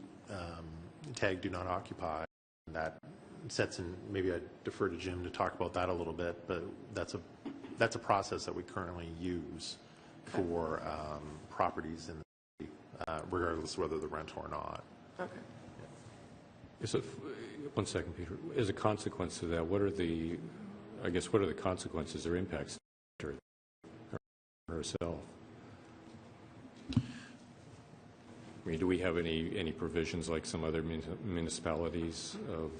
tagged "Do Not Occupy." That sets in. Maybe I defer to Jim to talk about that a little bit, but that's a process that we currently use for properties in the city, regardless of whether they're rental or not. Okay. One second, Peter. As a consequence of that, what are the consequences or impacts to herself? I mean, do we have any provisions like some other municipalities of,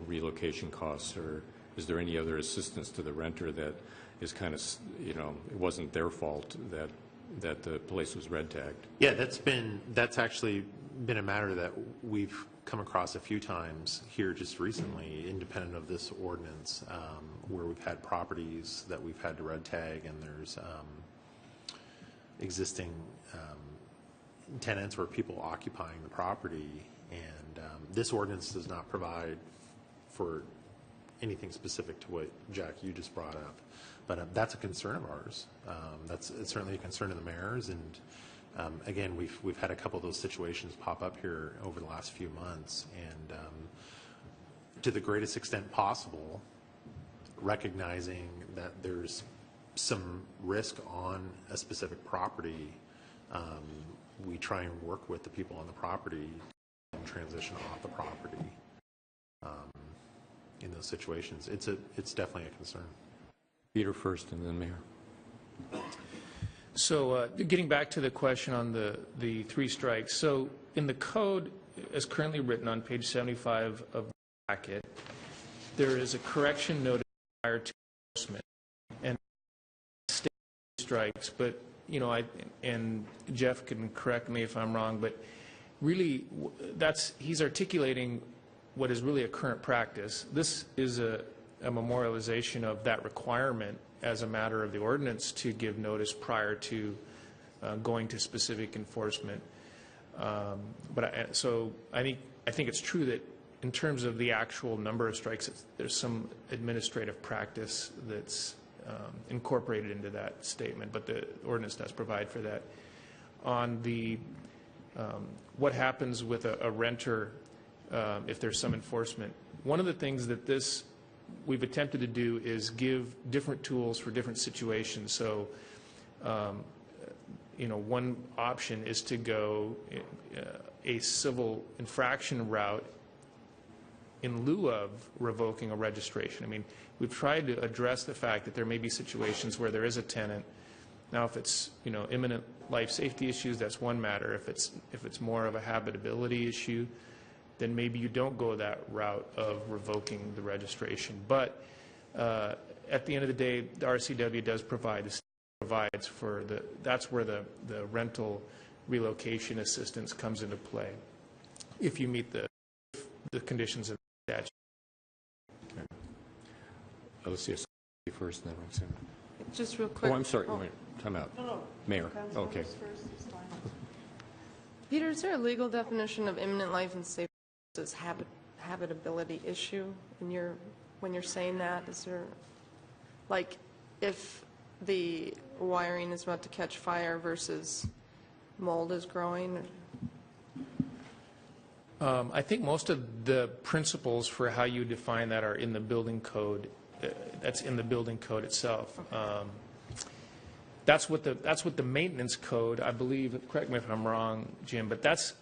relocation costs, or is there any other assistance to the renter that is kind of, it wasn't their fault that the place was red tagged? Yeah, that's actually been a matter that we've come across a few times here just recently, independent of this ordinance, where we've had properties that we've had to red tag, and there's existing tenants or people occupying the property, and this ordinance does not provide for anything specific to what, Jack, you just brought up. But that's a concern of ours. It's certainly a concern of the mayor's, and again, we've had a couple of those situations pop up here over the last few months, and to the greatest extent possible, recognizing that there's some risk on a specific property, we try and work with the people on the property and transition off the property. in those situations. It's definitely a concern. Peter first and then Mayor. So getting back to the question on the 3 strikes. So in the code, as currently written on page 75 of the packet, there is a correction noted prior to enforcement and state strikes. But, you know, and Jeff can correct me if I'm wrong, but really he's articulating what is really a current practice. This is a memorialization of that requirement as a matter of the ordinance to give notice prior to going to specific enforcement. So I think it's true that in terms of the actual number of strikes, there's some administrative practice that's incorporated into that statement, but the ordinance does provide for that. On the what happens with a renter if there's some enforcement, one of the things that we've attempted to do is give different tools for different situations. So, you know, one option is to go a civil infraction route in lieu of revoking a registration. I mean, we've tried to address the fact that there may be situations where there is a tenant. Now, if it's, you know, imminent life safety issues, that's one matter. If it's more of a habitability issue, then maybe you don't go that route of revoking the registration. But at the end of the day, the RCW does provides for that's where the rental relocation assistance comes into play, if you meet the conditions of the statute. Okay. Let's see first, and then Roxanne. Just real quick. Oh, I'm sorry. Wait, time out. No. Mayor. Okay. Peter, is there a legal definition of imminent life and safety as habitability issue when you're saying that? Is there, like, if the wiring is about to catch fire versus mold is growing? I think most of the principles for how you define that are in the building code. That's in the building code itself. Okay. That's what the maintenance code, I believe, correct me if I'm wrong, Jim, but that's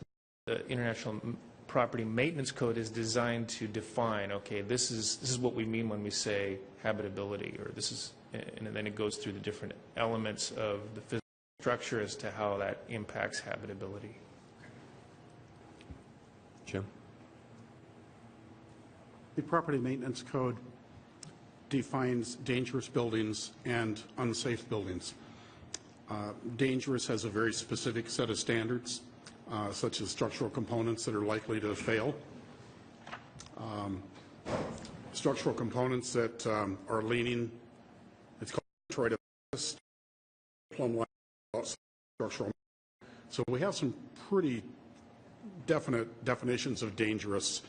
the International Property Maintenance Code is designed to define, okay, this is what we mean when we say habitability, or this is, and then it goes through the different elements of the physical structure as to how that impacts habitability. Jim? The Property Maintenance Code defines dangerous buildings and unsafe buildings. Dangerous has a very specific set of standards, such as structural components that are likely to fail, structural components that are leaning. It's called Detroit plumb line structural. So we have some pretty definite definitions of dangerous.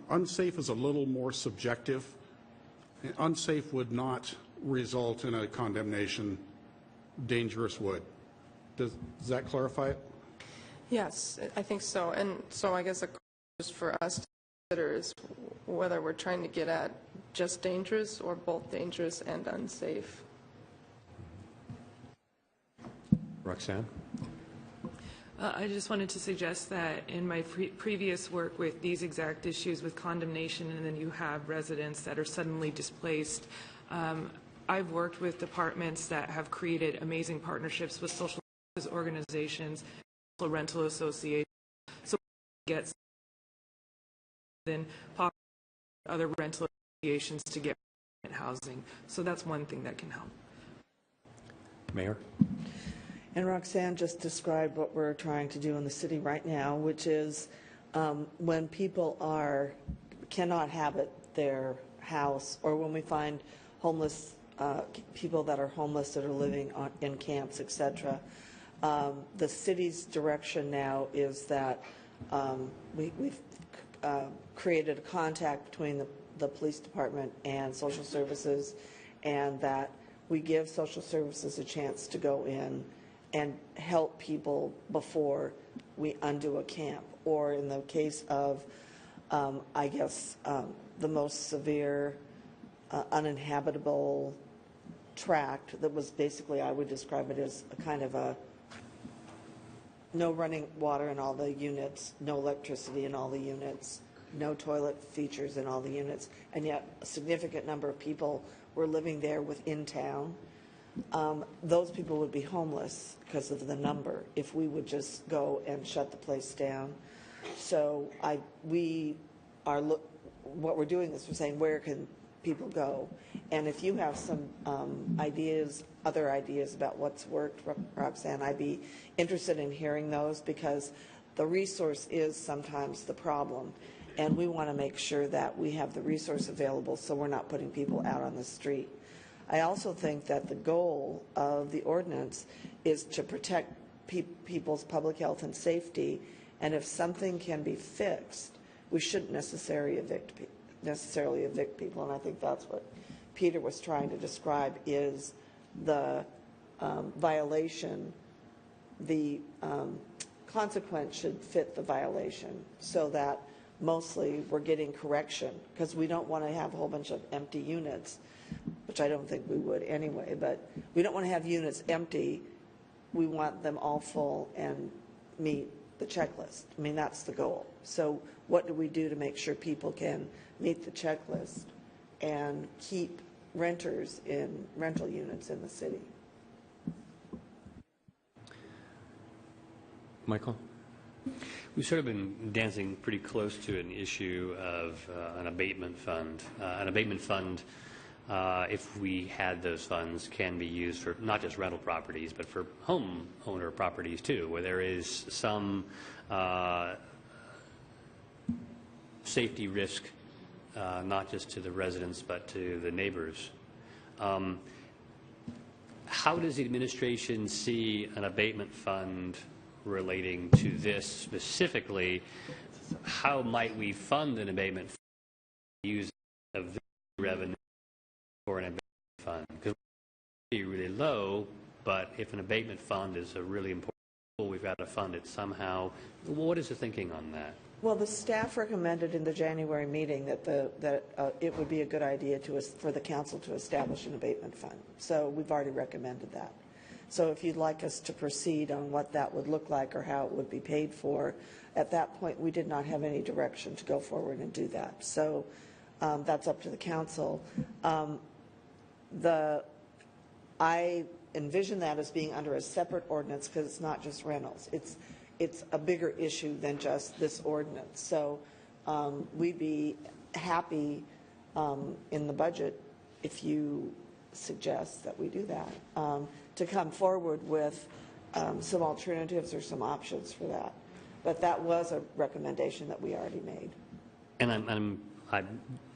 Unsafe is a little more subjective. Unsafe would not result in a condemnation. Dangerous would. Does that clarify it? Yes, I think so. And so I guess a question just for us to consider is whether we're trying to get at just dangerous or both dangerous and unsafe. Roxanne? I just wanted to suggest that in my previous work with these exact issues with condemnation, and then you have residents that are suddenly displaced, I've worked with departments that have created amazing partnerships with social services organizations, rental associations, so gets then other rental associations to get housing. So that's one thing that can help. Mayor? And Roxanne just described what we're trying to do in the city right now, which is when people cannot habit their house, or when we find homeless people that are homeless that are living in camps, etc. The city's direction now is that we've created a contact between the police department and social services, and that we give social services a chance to go in and help people before we undo a camp. Or in the case of, I guess, the most severe uninhabitable tract that was basically, I would describe it as a kind of a no running water in all the units, no electricity in all the units, no toilet features in all the units, and yet a significant number of people were living there within town, those people would be homeless because of the number if we would just go and shut the place down. So what we're doing is we're saying, where can people go? And if you have some other ideas about what's worked, Roxanne, I'd be interested in hearing those, because the resource is sometimes the problem. And we want to make sure that we have the resource available so we're not putting people out on the street. I also think that the goal of the ordinance is to protect people's public health and safety, and if something can be fixed, we shouldn't necessarily evict people, and I think that's what Peter was trying to describe, is the violation, the consequence should fit the violation, so that mostly we're getting correction, because we don't want to have a whole bunch of empty units, which I don't think we would anyway, but we don't want to have units empty. We want them all full and meet the checklist. I mean, that's the goal. So what do we do to make sure people can meet the checklist and keep renters in rental units in the city? Michael? We've sort of been dancing pretty close to an issue of an abatement fund. An abatement fund, if we had those funds, can be used for not just rental properties, but for homeowner properties too, where there is some safety risk, not just to the residents, but to the neighbors. How does the administration see an abatement fund relating to this specifically? How might we fund an abatement fund using of this revenue for an abatement fund? Because it would be really low, but if an abatement fund is a really important tool, we've got to fund it somehow. What is the thinking on that? Well, the staff recommended in the January meeting that it would be a good idea for the council to establish an abatement fund. So we've already recommended that. So if you'd like us to proceed on what that would look like or how it would be paid for, at that point we did not have any direction to go forward and do that. So that's up to the council. I envision that as being under a separate ordinance, because it's not just rentals. It's a bigger issue than just this ordinance. So we'd be happy in the budget, if you suggest that we do that, to come forward with some alternatives or some options for that. But that was a recommendation that we already made. And I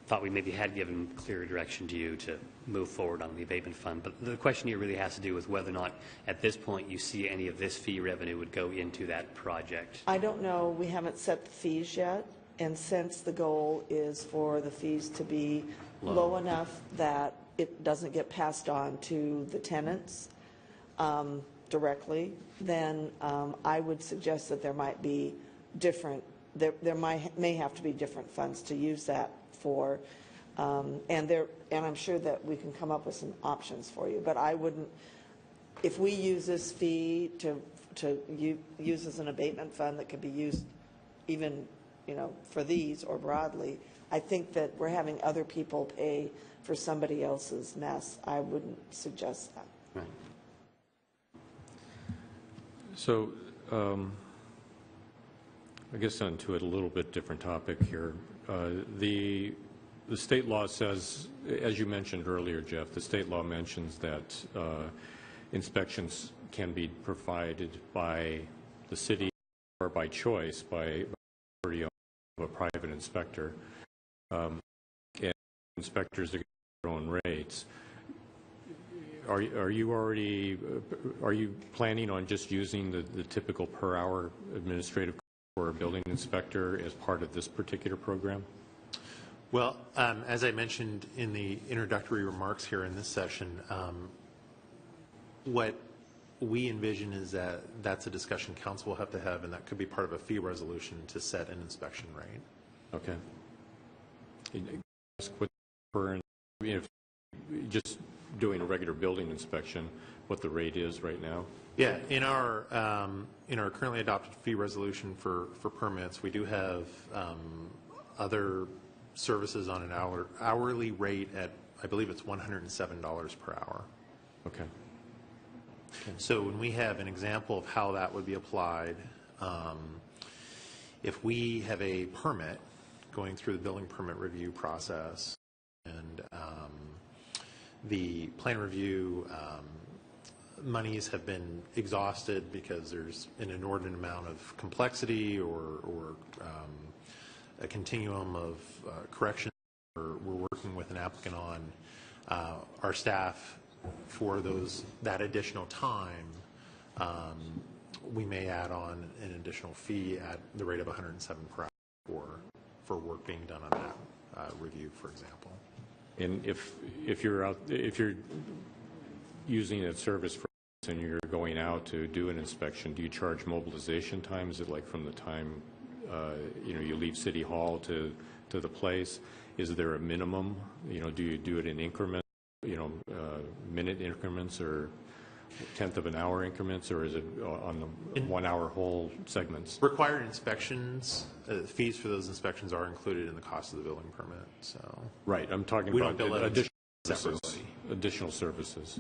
thought we maybe had given clear direction to you to move forward on the abatement fund. But the question here really has to do with whether or not at this point you see any of this fee revenue would go into that project. I don't know. We haven't set the fees yet. And since the goal is for the fees to be low enough that it doesn't get passed on to the tenants directly, then I would suggest that there might be different, there may have to be different funds to use that for, and I'm sure that we can come up with some options for you. But I wouldn't, if we use this fee to use as an abatement fund that could be used even, for these or broadly, I think that we're having other people pay for somebody else's mess. I wouldn't suggest that. Right. So I guess onto a little bit different topic here. The state law says, as you mentioned earlier, Jeff, the state law mentions that inspections can be provided by the city or by choice by a private inspector. And inspectors are getting their own rates. Are you planning on just using the typical per hour administrative for a building inspector as part of this particular program? Well, as I mentioned in the introductory remarks here in this session, what we envision is that that's a discussion council will have to have, and that could be part of a fee resolution to set an inspection rate. Okay. If just doing a regular building inspection, what the rate is right now? Yeah, in our currently adopted fee resolution for permits, we do have other services on an hourly rate at, I believe it's $107 per hour. Okay. So when we have an example of how that would be applied, if we have a permit going through the building permit review process and the plan review monies have been exhausted because there's an inordinate amount of complexity or a continuum of correction we're working with an applicant on, our staff for that additional time, we may add on an additional fee at the rate of $107 per hour for work being done on that review, for example. And if you're using that service for and you're going out to do an inspection, do you charge mobilization time? Is it like from the time you leave City Hall to the place? Is there a minimum? Do you do it in increments? Minute increments or tenth of an hour increments, or is it on the 1 hour whole segments? Required inspections, fees for those inspections are included in the cost of the building permit. So right, I'm talking we about don't bill additional separately. services. Additional services.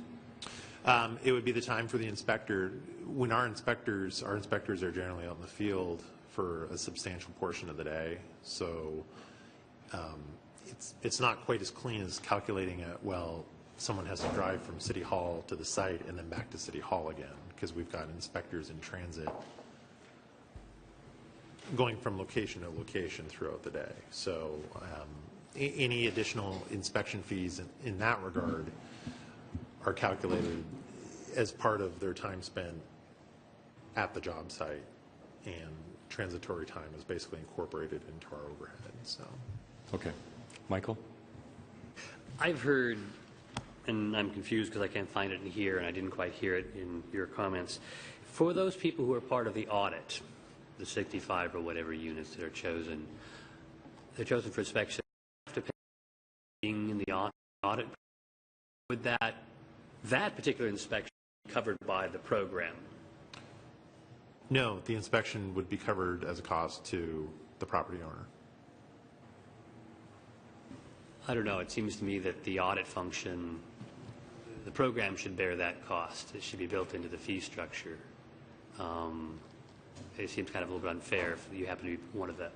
It would be the time for the inspector. When our inspectors are generally out in the field for a substantial portion of the day, so it's not quite as clean as calculating it. Well, someone has to drive from City Hall to the site and then back to City Hall again, because we've got inspectors in transit going from location to location throughout the day. So any additional inspection fees in that regard are calculated as part of their time spent at the job site, and transitory time is basically incorporated into our overhead. So, okay, Michael. I've heard, and I'm confused because I can't find it in here, and I didn't quite hear it in your comments. For those people who are part of the audit, the 65 or whatever units that are chosen, they're chosen for inspection. After being in the audit, would that particular inspection be covered by the program? no, the inspection would be covered as a cost to the property owner. I don't know. It seems to me that the audit function, the program should bear that cost. It should be built into the fee structure. It seems kind of a little bit unfair if you happen to be one of the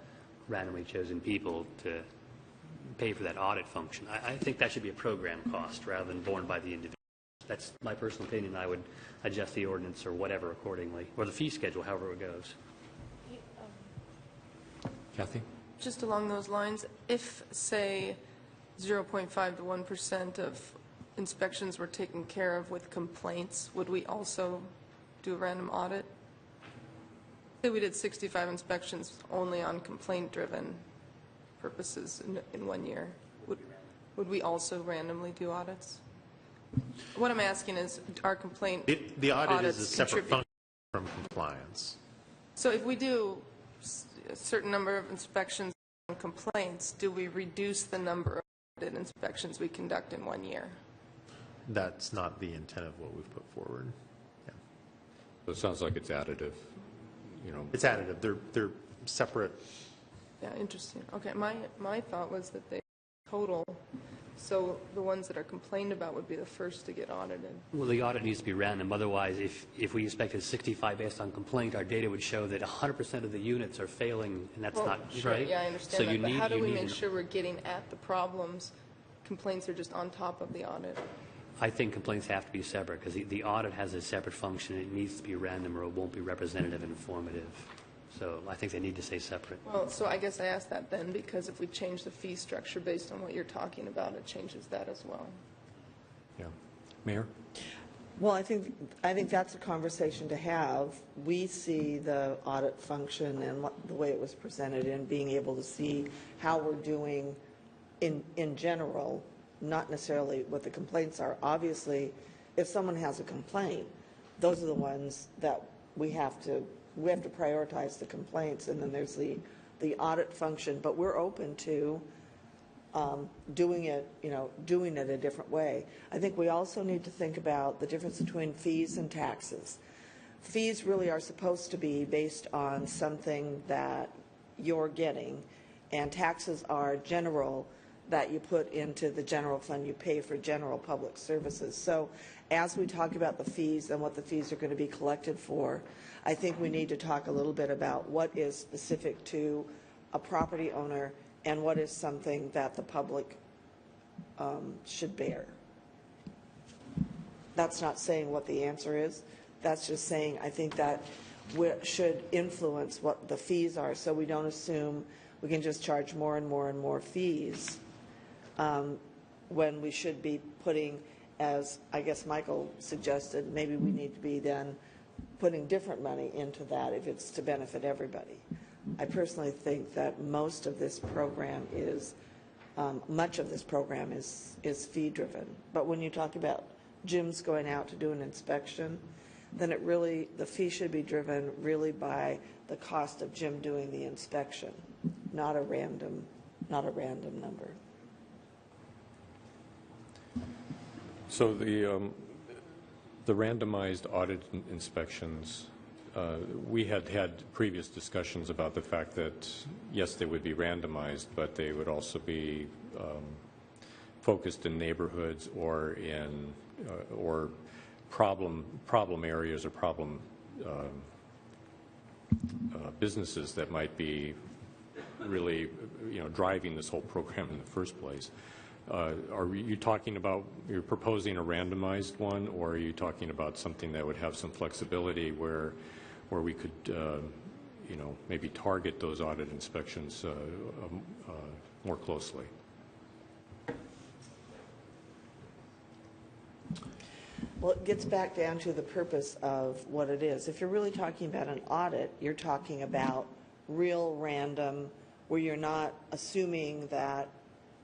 randomly chosen people to pay for that audit function. I think that should be a program cost rather than borne by the individual. That's my personal opinion. I would adjust the ordinance or whatever accordingly, or the fee schedule, however it goes. Kathy? Just along those lines, if, say, 0.5 to 1% of inspections were taken care of with complaints, would we also do a random audit? Say we did 65 inspections only on complaint-driven purposes in 1 year. Would we also randomly do audits? What I'm asking is, our complaint The audit is a audits separate contribute- function from compliance. So if we do a certain number of inspections on complaints, do we reduce the number of audited inspections we conduct in 1 year? That's not the intent of what we've put forward. Yeah. So it sounds like it's additive. It's additive. They're separate. Yeah, interesting. Okay, my thought was that they total, so the ones that are complained about would be the first to get audited. Well, the audit needs to be random. Otherwise, if we inspected 65 based on complaint, our data would show that 100% of the units are failing, and that's not Sure, right. yeah, I understand So that, but how do we you make need- sure we're getting at the problems? Complaints are just on top of the audit. I think complaints have to be separate because the audit has a separate function. It needs to be random or it won't be representative and informative. So I think they need to stay separate. Well, so I guess I asked that then because if we change the fee structure based on what you're talking about, it changes that as well. Yeah. Mayor? Well, I think that's a conversation to have. We see the audit function and the way it was presented and being able to see how we're doing in general, not necessarily what the complaints are. Obviously, if someone has a complaint, those are the ones that we have to prioritize the complaints, and then there's the audit function. But we're open to doing it a different way. I think we also need to think about the difference between fees and taxes. Fees really are supposed to be based on something that you're getting, and taxes are general that you put into the general fund, you pay for general public services. So as we talk about the fees and what the fees are going to be collected for, I think we need to talk a little bit about what is specific to a property owner and what is something that the public should bear. That's not saying what the answer is. That's just saying I think that should influence what the fees are, so we don't assume we can just charge more and more and more fees when we should be putting, as I guess Michael suggested, maybe we need to be then putting different money into that if it's to benefit everybody. I personally think that most of this program is, much of this program is fee driven. But when you talk about gyms going out to do an inspection, then it really, the fee should be driven really by the cost of Jim doing the inspection, not a random number. So the randomized audit inspections, we had previous discussions about the fact that, yes, they would be randomized, but they would also be focused in neighborhoods or in or problem areas or problem businesses that might be really, driving this whole program in the first place. Are you talking about, you're proposing a randomized one, or are you talking about something that would have some flexibility where we could, maybe target those audit inspections more closely? Well, it gets back down to the purpose of what it is. If you're really talking about an audit, you're talking about real random, where you're not assuming that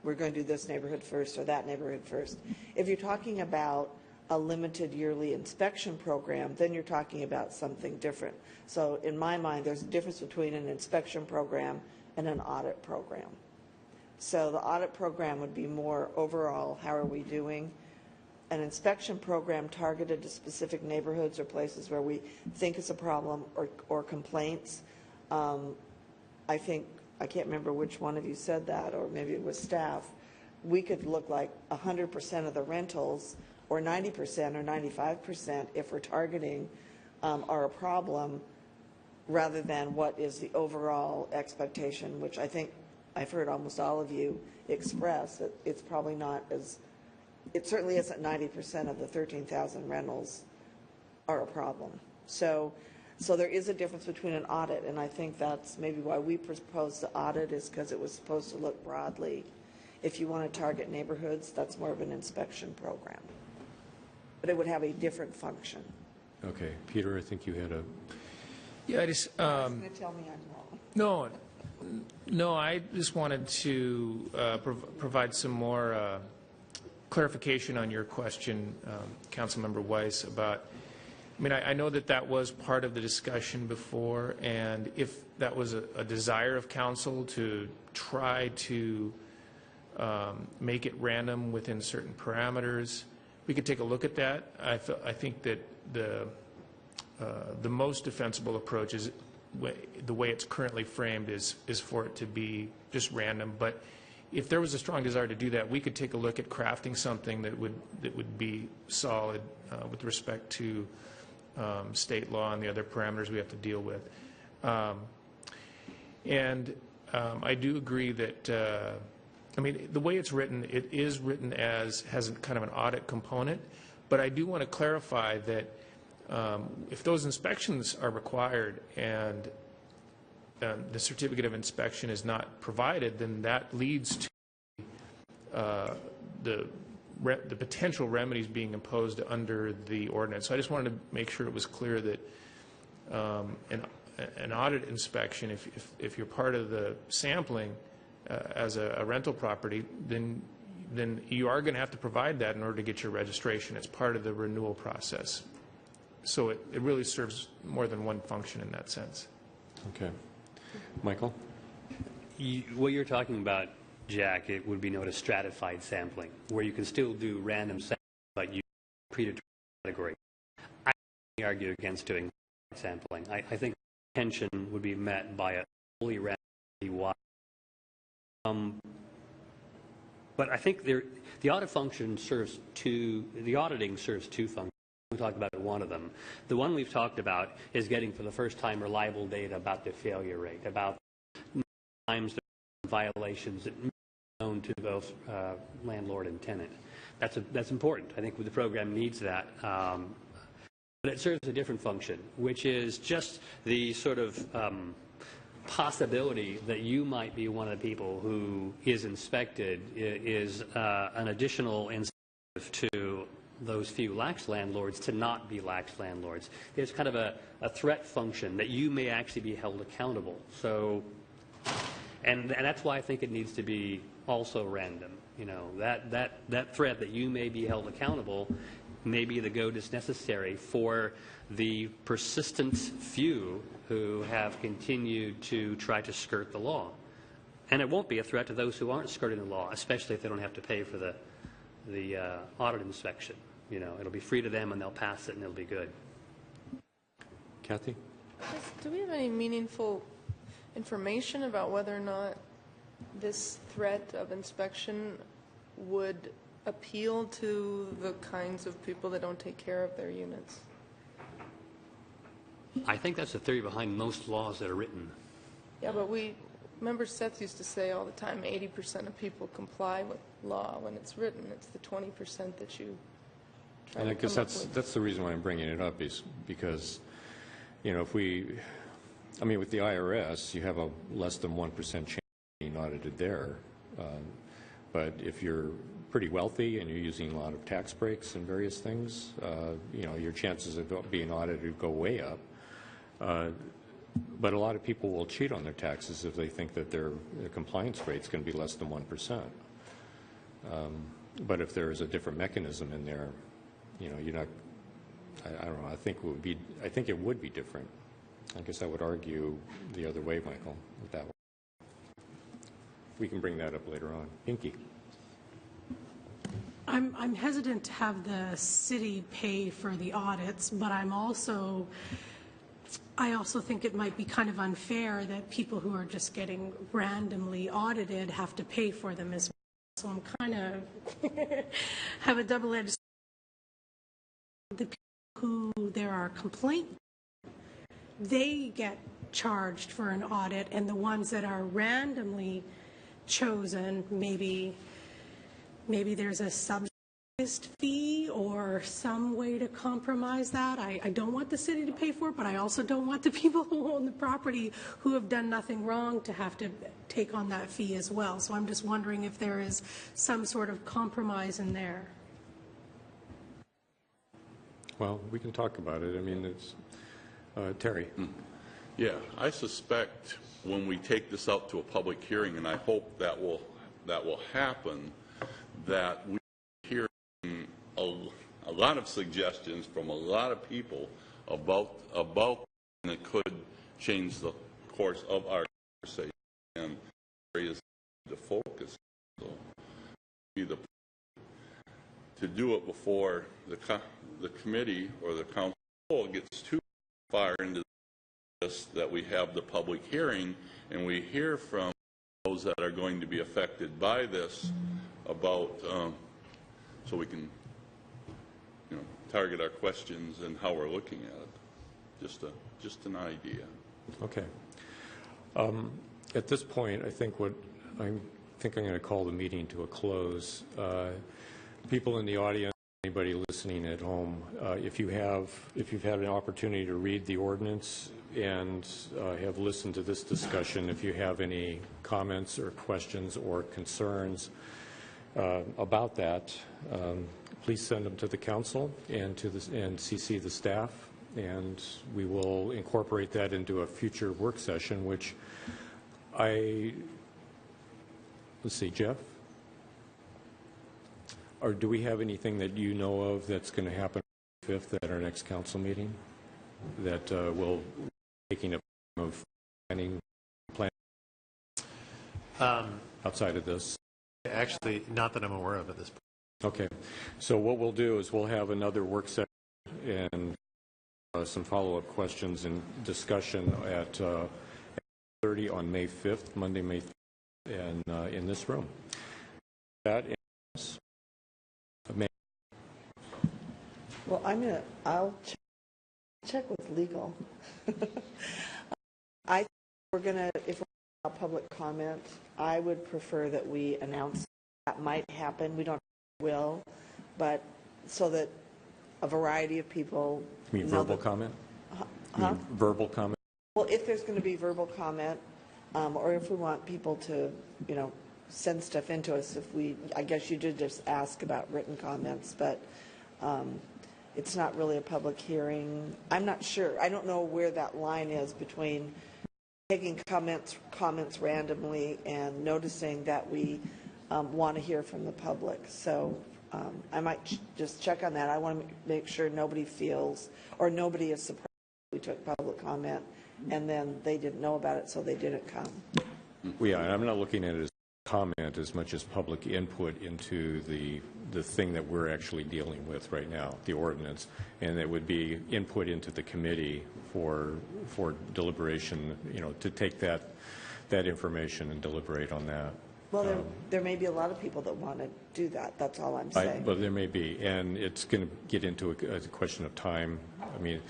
we're going to do this neighborhood first or that neighborhood first. If you're talking about a limited yearly inspection program, then you're talking about something different. So in my mind, there's a difference between an inspection program and an audit program. So the audit program would be more overall, how are we doing? An inspection program targeted to specific neighborhoods or places where we think it's a problem or complaints. I think, I can't remember which one of you said that, or maybe it was staff. We could look like 100% of the rentals or 90% or 95% if we're targeting are a problem, rather than what is the overall expectation, which I think I've heard almost all of you express that it's probably not as, it certainly isn't 90% of the 13,000 rentals are a problem. So there is a difference between an audit, and I think that's maybe why we proposed the audit, is because it was supposed to look broadly. If you want to target neighborhoods, that's more of an inspection program. But it would have a different function. Okay. Peter, I think you had a... Yeah, I just... Going to tell me I'm wrong. No, I just wanted to provide some more clarification on your question, Councilmember Weiss, about... I mean, I know that was part of the discussion before, and if that was a desire of council to try to make it random within certain parameters, we could take a look at that. I think that the most defensible approach is the way it's currently framed is for it to be just random. But if there was a strong desire to do that, we could take a look at crafting something that would be solid with respect to state law and the other parameters we have to deal with. I do agree that, I mean, the way it's written, it is written as, has kind of an audit component, but I do want to clarify that if those inspections are required and the certificate of inspection is not provided, then that leads to the potential remedies being imposed under the ordinance. So I just wanted to make sure it was clear that an audit inspection, if you're part of the sampling as a rental property, then you are going to have to provide that in order to get your registration. It's part of the renewal process. So it really serves more than one function in that sense. Okay. Michael? What you're talking about, Jack, it would be known as stratified sampling, where you can still do random sampling, but you predetermine category. I argue against doing sampling. I think tension would be met by a fully random But I think the audit function serves the auditing serves two functions. We talked about one of them. The one we've talked about is getting for the first time reliable data about the failure rate, about times the violations that are known to both landlord and tenant. That's important. I think the program needs that. But it serves a different function, which is just the sort of possibility that you might be one of the people who is inspected is an additional incentive to those few lax landlords to not be lax landlords. It's kind of a threat function that you may actually be held accountable. So, and that's why I think it needs to be also random. You know, that threat that you may be held accountable may be the goad that's necessary for the persistent few who have continued to try to skirt the law. And it won't be a threat to those who aren't skirting the law, especially if they don't have to pay for the audit inspection. You know, it'll be free to them and they'll pass it and it'll be good. Kathy? Do we have any meaningful information about whether or not this threat of inspection would appeal to the kinds of people that don't take care of their units? I think that's the theory behind most laws that are written. Yeah, but remember Seth used to say all the time 80% of people comply with law. When it's written, it's the 20% that you try And I to guess come up with. that's the reason why I'm bringing it up, is because, you know, with the IRS, you have a less than 1% chance of being audited there. But if you're pretty wealthy and you're using a lot of tax breaks and various things, you know, your chances of being audited go way up. But a lot of people will cheat on their taxes if they think that their compliance rate is going to be less than 1%. But if there is a different mechanism in there, you know, you're not. I don't know. I think it would be different. I guess I would argue the other way, Michael, with that one. We can bring that up later on. Inky. I'm hesitant to have the city pay for the audits, but I also think it might be kind of unfair that people who are just getting randomly audited have to pay for them as well. So I'm kind of have a double-edged sword. The people who there are complaints, they get charged for an audit, and the ones that are randomly chosen, maybe there's a subsidized fee or some way to compromise that. I don't want the city to pay for it, but I also don't want the people who own the property who have done nothing wrong to have to take on that fee as well. So I'm just wondering if there is some sort of compromise in there. Well, we can talk about it. I mean, it's Terry. Yeah, I suspect when we take this out to a public hearing, and I hope that will happen, that we hear a lot of suggestions from a lot of people about that could change the course of our conversation and areas to focus. So, either to do it before the committee or the council gets too far into this, that we have the public hearing and we hear from those that are going to be affected by this about, so we can, you know, target our questions and how we're looking at it. Just an idea. Okay. At this point, I think I'm going to call the meeting to a close. People in the audience, anybody listening at home, if you've had an opportunity to read the ordinance and have listened to this discussion, if you have any comments or questions or concerns about that, please send them to the council and CC the staff, and we will incorporate that into a future work session, which let's see, Jeff? Or do we have anything that you know of that's going to happen on the 5th at our next council meeting that will be taking a form of plan outside of this? Actually, not that I'm aware of at this point. Okay. So what we'll do is we'll have another work session and some follow-up questions and discussion at 30 on May 5th, Monday, May 5th. in this room. That is, Well, I'll check with legal. I think if we're going to public comment, I would prefer that we announce that might happen. We don't will, but so that a variety of people. you mean verbal comment? You mean verbal comment? Well, if there's going to be verbal comment, or if we want people to, send stuff into us, I guess you did just ask about written comments, but it's not really a public hearing. I'm not sure. I don't know where that line is between taking comments randomly and noticing that we want to hear from the public. So I might just check on that. I want to make sure nobody feels, or nobody is surprised we took public comment and then they didn't know about it, so they didn't come. Yeah, and I'm not looking at it as comment as much as public input into the thing that we're actually dealing with right now, the ordinance, and it would be input into the committee for deliberation, to take that information and deliberate on that. Well, there may be a lot of people that want to do that. That's all I'm saying. Well, there may be, and it's going to get into a question of time. I mean,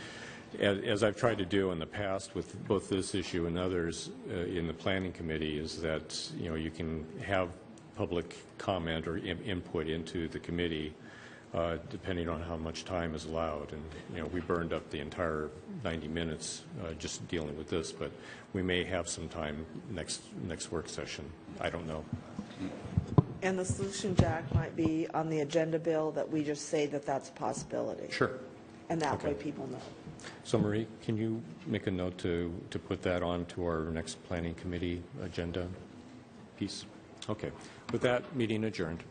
as I've tried to do in the past with both this issue and others in the planning committee, is that you can have public comment or input into the committee depending on how much time is allowed. And we burned up the entire 90 minutes just dealing with this, but we may have some time next work session. I don't know. And the solution, Jack, might be on the agenda bill that we just say that that's a possibility. Sure. And that way people know. So, Marie, can you make a note to put that on to our next planning committee agenda piece? Okay. With that, meeting adjourned.